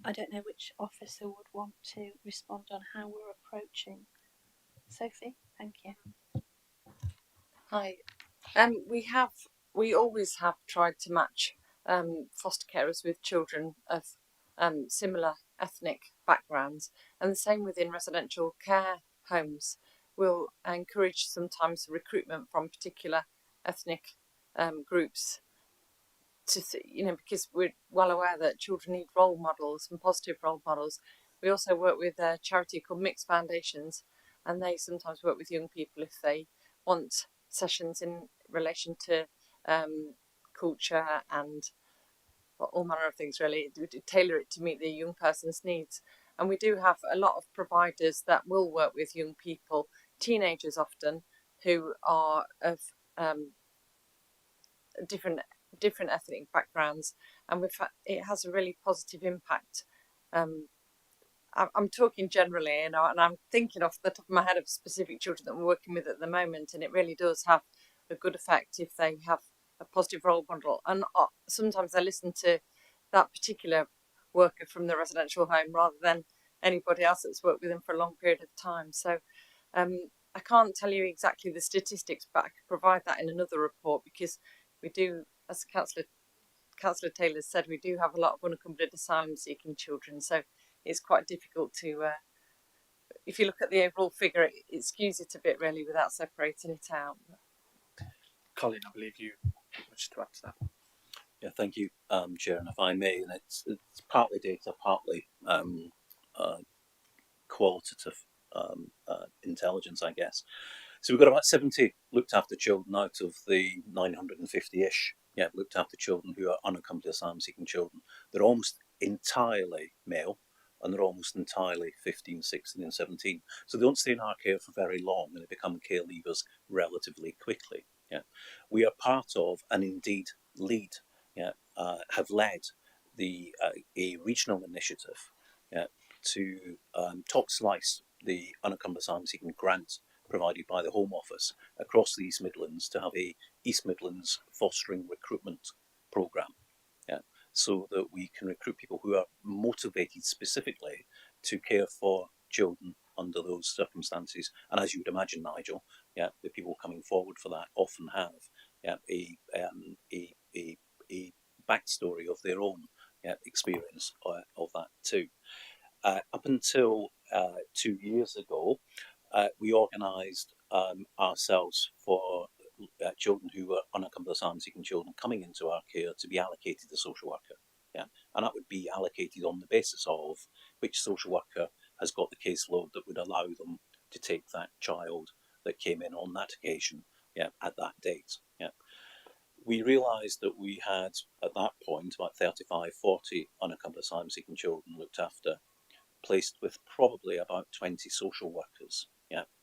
I don't know which officer would want to respond on how we're approaching. Sophie, thank you. Hi. We always have tried to match foster carers with children of similar ethnic backgrounds, and the same within residential care homes. will encourage sometimes recruitment from particular ethnic groups to because we're well aware that children need role models and positive role models. We also work with a charity called Mixed Foundations, and they sometimes work with young people if they want sessions in relation to culture and all manner of things. Really, we tailor it to meet the young person's needs. And we do have a lot of providers that will work with young people, teenagers often, who are of different ethnic backgrounds, and it has a really positive impact. I'm talking generally, and I'm thinking off the top of my head of specific children that we're working with at the moment, and it really does have a good effect if they have a positive role model. And sometimes I listen to that particular worker from the residential home rather than anybody else that's worked with them for a long period of time. So I can't tell you exactly the statistics, but I could provide that in another report, because we do, as Councillor Taylor said, we do have a lot of unaccompanied asylum seeking children. So it's quite difficult to, if you look at the overall figure, it skews it a bit really without separating it out. Colin, I believe you wish to add to that. Yeah, thank you, Chair. And if I may, and it's partly data, partly qualitative intelligence, I guess. So we've got about 70 looked after children out of the 950-ish. Yeah, looked after children who are unaccompanied asylum-seeking children. They're almost entirely male, and they're almost entirely 15, 16 and 17. So they don't stay in our care for very long, and they become care leavers relatively quickly. Yeah, we are part of, and indeed lead, have led the a regional initiative, to top slice the unaccompanied asylum seeking grant provided by the Home Office across the East Midlands to have a East Midlands fostering recruitment programme, so that we can recruit people who are motivated specifically to care for children under those circumstances. And as you would imagine, Nigel, the people coming forward for that often have a backstory of their own experience of that too. Up until 2 years ago, we organised ourselves for children who were unaccompanied asylum seeking children coming into our care to be allocated a social worker. Yeah, and that would be allocated on the basis of which social worker has got the caseload that would allow them to take that child that came in on that occasion, at that date. Yeah. We realised that we had, at that point, about 35, 40 unaccompanied asylum seeking children looked after, placed with probably about 20 social workers,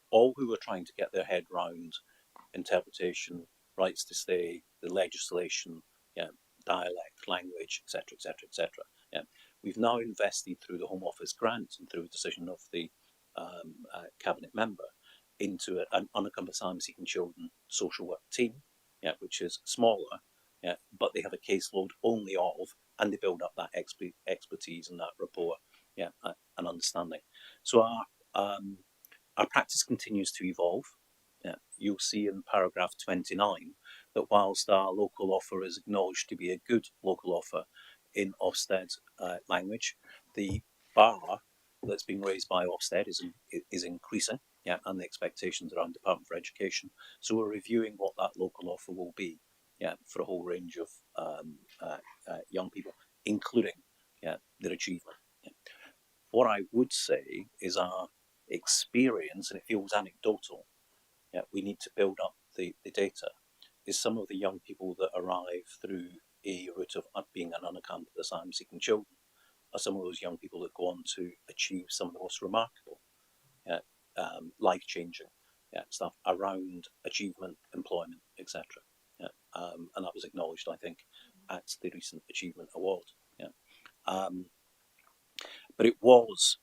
all who were trying to get their head round interpretation, rights to stay, the legislation, dialect, language, etc., etc., etc. We've now invested through the Home Office grant and through a decision of the cabinet member into an unaccompanied asylum seeking children social work team, which is smaller, but they have a caseload only of, and they build up that expertise and that rapport, and understanding. So our practice continues to evolve. You'll see in paragraph 29 that whilst our local offer is acknowledged to be a good local offer in Ofsted language, the bar that's being raised by Ofsted is increasing, and the expectations around Department for Education. So we're reviewing what that local offer will be, for a whole range of young people, including their achievement. What I would say is our experience, and it feels anecdotal, we need to build up the data, is some of the young people that arrive through a route of being an unaccompanied asylum seeking children are some of those young people that go on to achieve some of the most remarkable, life-changing stuff around achievement, employment, etc. And that was acknowledged, I think, at the recent Achievement Award. But it was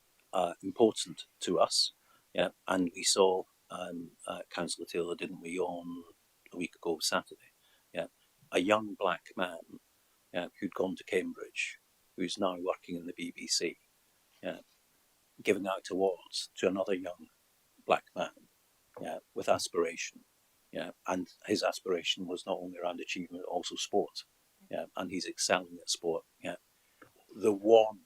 important to us, and we saw Councillor Taylor, didn't we, on a week ago Saturday, a young black man who'd gone to Cambridge, who's now working in the BBC, giving out awards to another young black man, with aspiration, and his aspiration was not only around achievement, but also sport, and he's excelling at sport. The warmth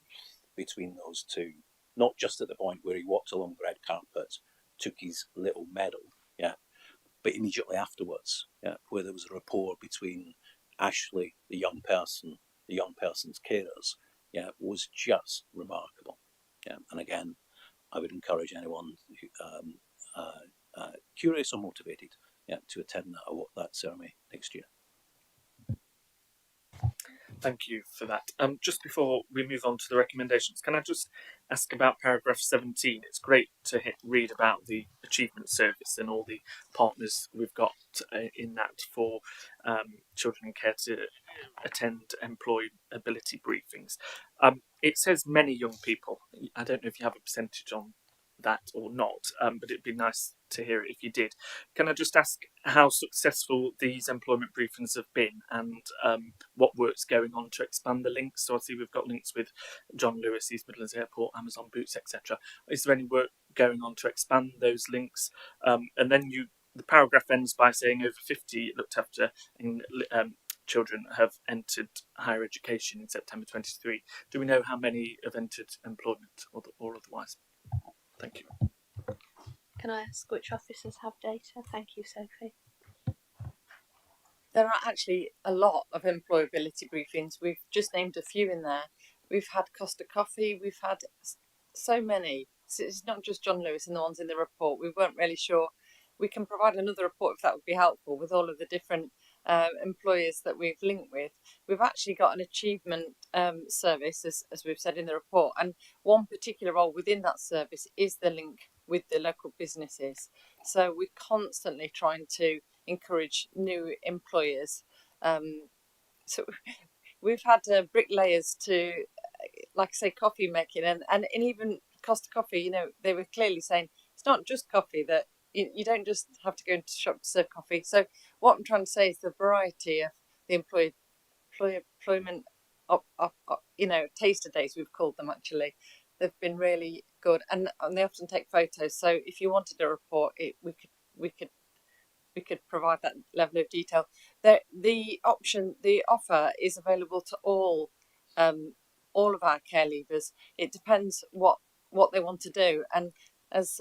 between those two, not just at the point where he walked along the red carpet took his little medal, yeah, but immediately afterwards, yeah, where there was a rapport between Ashley, the young person's carers, yeah, was just remarkable. Yeah, and again, I would encourage anyone curious or motivated, yeah, to attend that ceremony next year. Thank you for that. Just before we move on to the recommendations, can I just ask about paragraph 17? It's great to read about the achievement service and all the partners we've got in that for children in care to attend employability briefings. It says many young people. I don't know if you have a percentage on that or not, but it'd be nice to hear it if you did. Can I just ask how successful these employment briefings have been, and what work's going on to expand the links? So I see we've got links with John Lewis, East Midlands Airport, Amazon Boots, etc. Is there any work going on to expand those links? And then the paragraph ends by saying over 50 looked after children have entered higher education in September 23. Do we know how many have entered employment or otherwise? Thank you. Can I ask which officers have data? Thank you, Sophie. There are actually a lot of employability briefings. We've just named a few in there. We've had Costa Coffee, we've had so many. So it's not just John Lewis and the ones in the report. We weren't really sure. We can provide another report if that would be helpful with all of the different employers that we've linked with. We've actually got an achievement service, as we've said in the report, and one particular role within that service is the link with the local businesses. So we're constantly trying to encourage new employers. So we've had bricklayers to, like I say, coffee making, and even Costa Coffee. You know, they were clearly saying it's not just coffee, that you don't just have to go into the shop to serve coffee. So what I'm trying to say is the variety of the employment taster days, we've called them, actually. They've been really good, and they often take photos. So if you wanted a report, we could provide that level of detail. The offer is available to all of our care leavers. It depends what they want to do. And as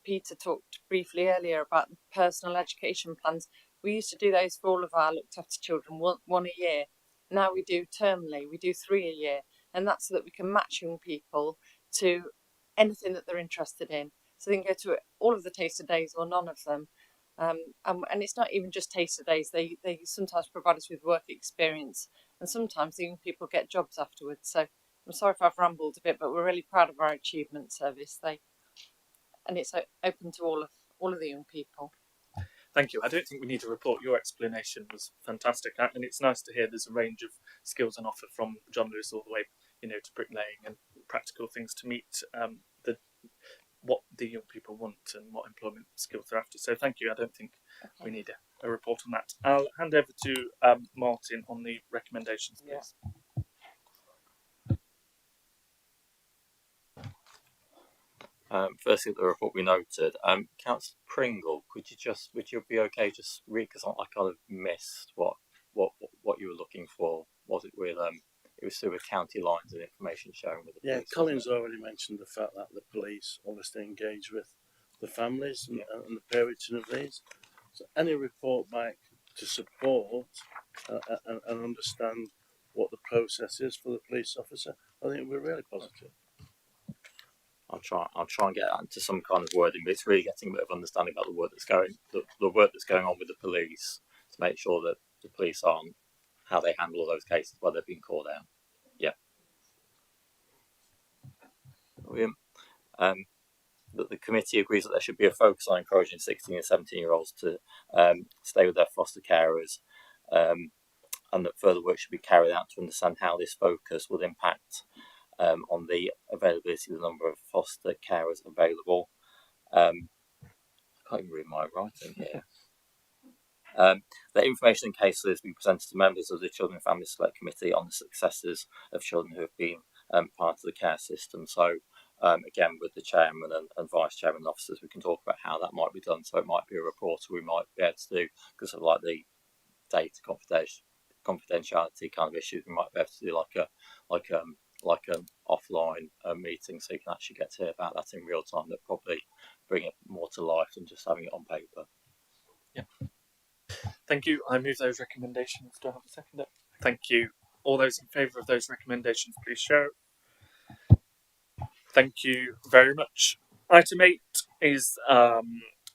Peter talked briefly earlier about the personal education plans, we used to do those for all of our looked after children, one a year. Now we do termly, we do 3 a year, and that's so that we can match young people to anything that they're interested in. So they can go to all of the taster days or none of them. And it's not even just taster days. They sometimes provide us with work experience, and sometimes the young people get jobs afterwards. So I'm sorry if I've rambled a bit, but we're really proud of our achievement service. And it's open to all of the young people. Thank you. I don't think we need a report. Your explanation was fantastic, and it's nice to hear there's a range of skills on offer from John Lewis all the way, to bricklaying and practical things to meet what the young people want and what employment skills they're after. So thank you. I don't think we need a report on that. I'll hand over to Martin on the recommendations, please. Firstly, the report we noted. Councillor Pringle, would you be okay just read, because I kind of missed what you were looking for. Was it with it was through with county lines and information sharing with the police? Yeah, Colin's already mentioned the fact that the police obviously engage with the families and the parenting of these. So any report back to support and understand what the process is for the police officer, I think we're really positive. I'll try and get into some kind of wording, but it's really getting a bit of understanding about the work that's going on with the police to make sure that the police aren't how they handle those cases where they've been called out. Yeah. Brilliant. That the committee agrees that there should be a focus on encouraging 16 and 17-year-olds to stay with their foster carers, and that further work should be carried out to understand how this focus would impact on the availability of the number of foster carers available. I can't even read my writing here. The information and case has been presented to members of the Children and Family Select Committee on the successes of children who have been part of the care system. So again, with the chairman and vice chairman officers, we can talk about how that might be done. So it might be a report, or we might be able to do, because of like the data confidentiality kind of issues, we might be able to do like an offline meeting, so you can actually get to hear about that in real time. That probably bring it more to life than just having it on paper. Thank you. I move those recommendations. Do I have a seconder? Thank you. All those in favour of those recommendations, please show. Thank you very much. Item 8 is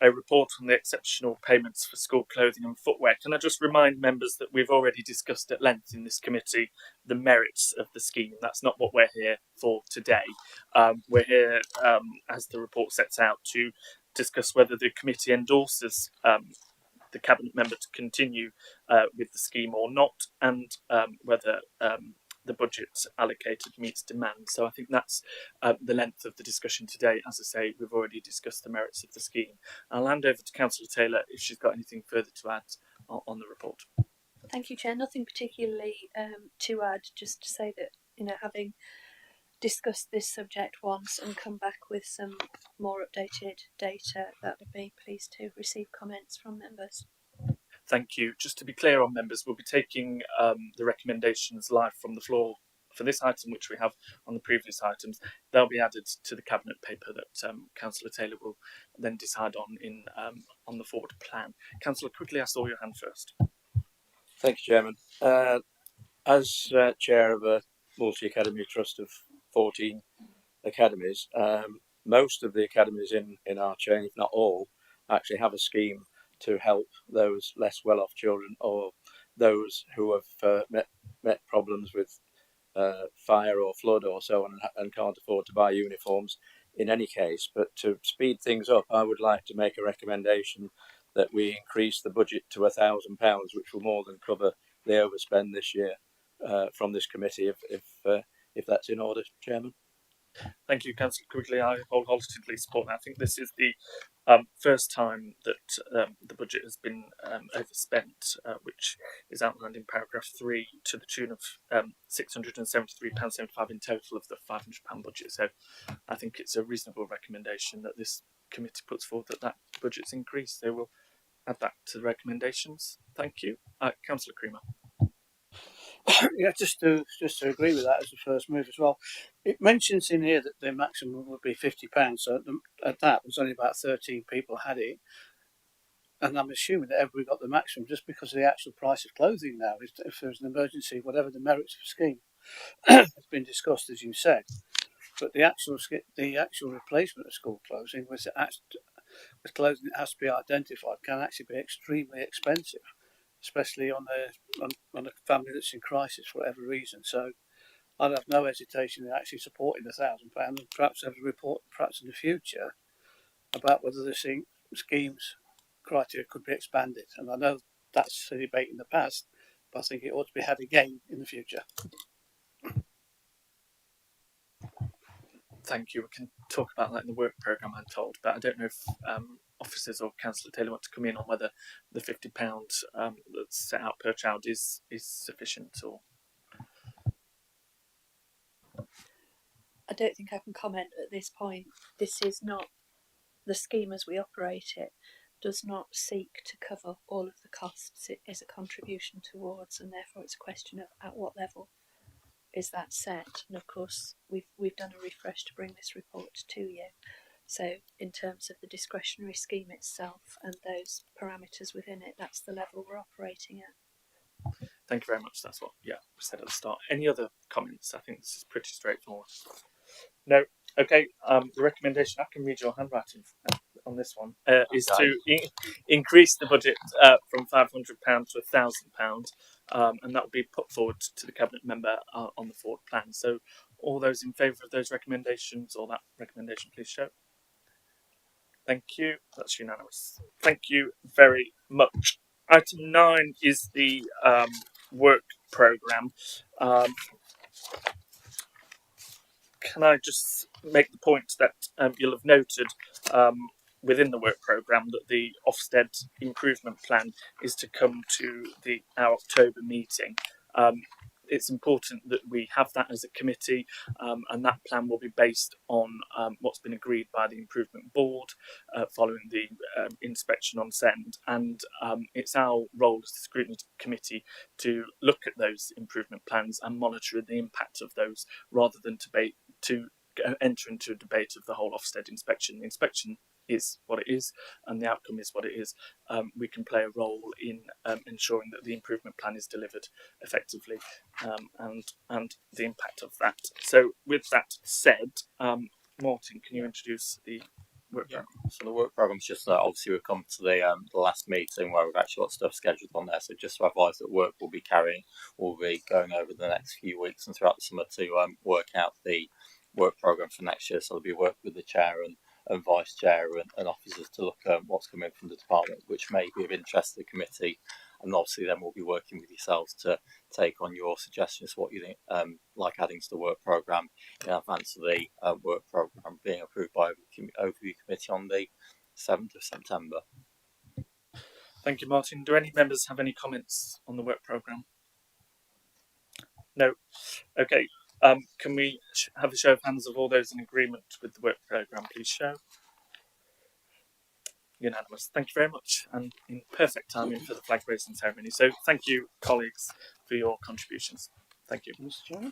a report on the exceptional payments for school clothing and footwear. Can I just remind members that we've already discussed at length in this committee the merits of the scheme? That's not what we're here for today. We're here, as the report sets out, to discuss whether the committee endorses the cabinet member to continue with the scheme or not, and whether the budget allocated meets demand. So I think that's the length of the discussion today. As I say, we've already discussed the merits of the scheme. I'll hand over to Councillor Taylor if she's got anything further to add on the report. Thank you, Chair. Nothing particularly to add, just to say that, having discussed this subject once and come back with some more updated data, that would be pleased to receive comments from members. Thank you. Just to be clear on members, we'll be taking the recommendations live from the floor for this item, which we have on the previous items. They'll be added to the cabinet paper that Councillor Taylor will then decide on the forward plan. Councillor, quickly, I saw your hand first. Thank you, Chairman. As chair of a multi-academy trust of 14 academies, most of the academies in our chain, if not all, actually have a scheme to help those less well-off children or those who have met problems with fire or flood or so on and can't afford to buy uniforms in any case. But to speed things up, I would like to make a recommendation that we increase the budget to £1,000, which will more than cover the overspend this year from this committee, if that's in order, Chairman. Thank you, Councillor Quigley. I wholeheartedly support that. I think this is the first time that the budget has been overspent, which is outlined in paragraph 3 to the tune of £673.75 in total of the £500 budget. So I think it's a reasonable recommendation that this committee puts forward that budget's increased. They will add that to the recommendations. Thank you. Councillor Creamer. Yeah, just to agree with that as the first move as well. It mentions in here that the maximum would be £50. So at that, there's only about 13 people had it, and I'm assuming that everybody got the maximum just because of the actual price of clothing now. If there's an emergency, whatever the merits of the scheme has been discussed, as you said, but the actual replacement of school clothing with clothing that has to be identified can actually be extremely expensive, especially on a family that's in crisis for whatever reason. So I'd have no hesitation in actually supporting £1,000 and perhaps have a report perhaps in the future about whether the scheme's criteria could be expanded. And I know that's a debate in the past, but I think it ought to be had again in the future. Thank you. We can talk about that in the work programme, I'm told, but I don't know if officers or Councillor Taylor want to come in on whether the £50 that's set out per child is sufficient or. I don't think I can comment at this point. This is not the scheme as we operate it, does not seek to cover all of the costs. It is a contribution towards, and therefore it's a question of at what level is that set. And of course, we've done a refresh to bring this report to you. So in terms of the discretionary scheme itself and those parameters within it, that's the level we're operating at. Thank you very much. That's what we said at the start. Any other comments? I think this is pretty straightforward. No. Okay. The recommendation, I can read your handwriting on this one, is to increase the budget from £500 to £1,000, and that will be put forward to the cabinet member on the forward plan. So all those in favour of those recommendations or that recommendation, please show. Thank you. That's unanimous. Thank you very much. Item 9 is the work programme. Can I just make the point that you'll have noted within the work programme that the Ofsted improvement plan is to come to our October meeting. It's important that we have that as a committee, and that plan will be based on what's been agreed by the improvement board following the inspection on send, and it's our role as the scrutiny committee to look at those improvement plans and monitor the impact of those rather than to enter into a debate of the whole Ofsted inspection. The inspection is what it is and the outcome is what it is, we can play a role in ensuring that the improvement plan is delivered effectively, and the impact of that. So with that said, Martin, can you introduce the work programme? So the work programme's just obviously we've come to the last meeting where we've actually got stuff scheduled on there. So just to advise that work will be going over the next few weeks and throughout the summer to work out the work programme for next year. So there'll be work with the chair and vice chair and officers to look at what's coming from the department, which may be of interest to the committee. And obviously then we'll be working with yourselves to take on your suggestions, what you think like adding to the work programme in advance of the work programme being approved by overview committee on the 7th of September. Thank you, Martin. Do any members have any comments on the work programme? No. Okay. Can we have a show of hands of all those in agreement with the work programme? Please show. Unanimous. Thank you very much, and in perfect timing for the flag raising ceremony. So thank you, colleagues, for your contributions. Thank you. Mr. Chairman?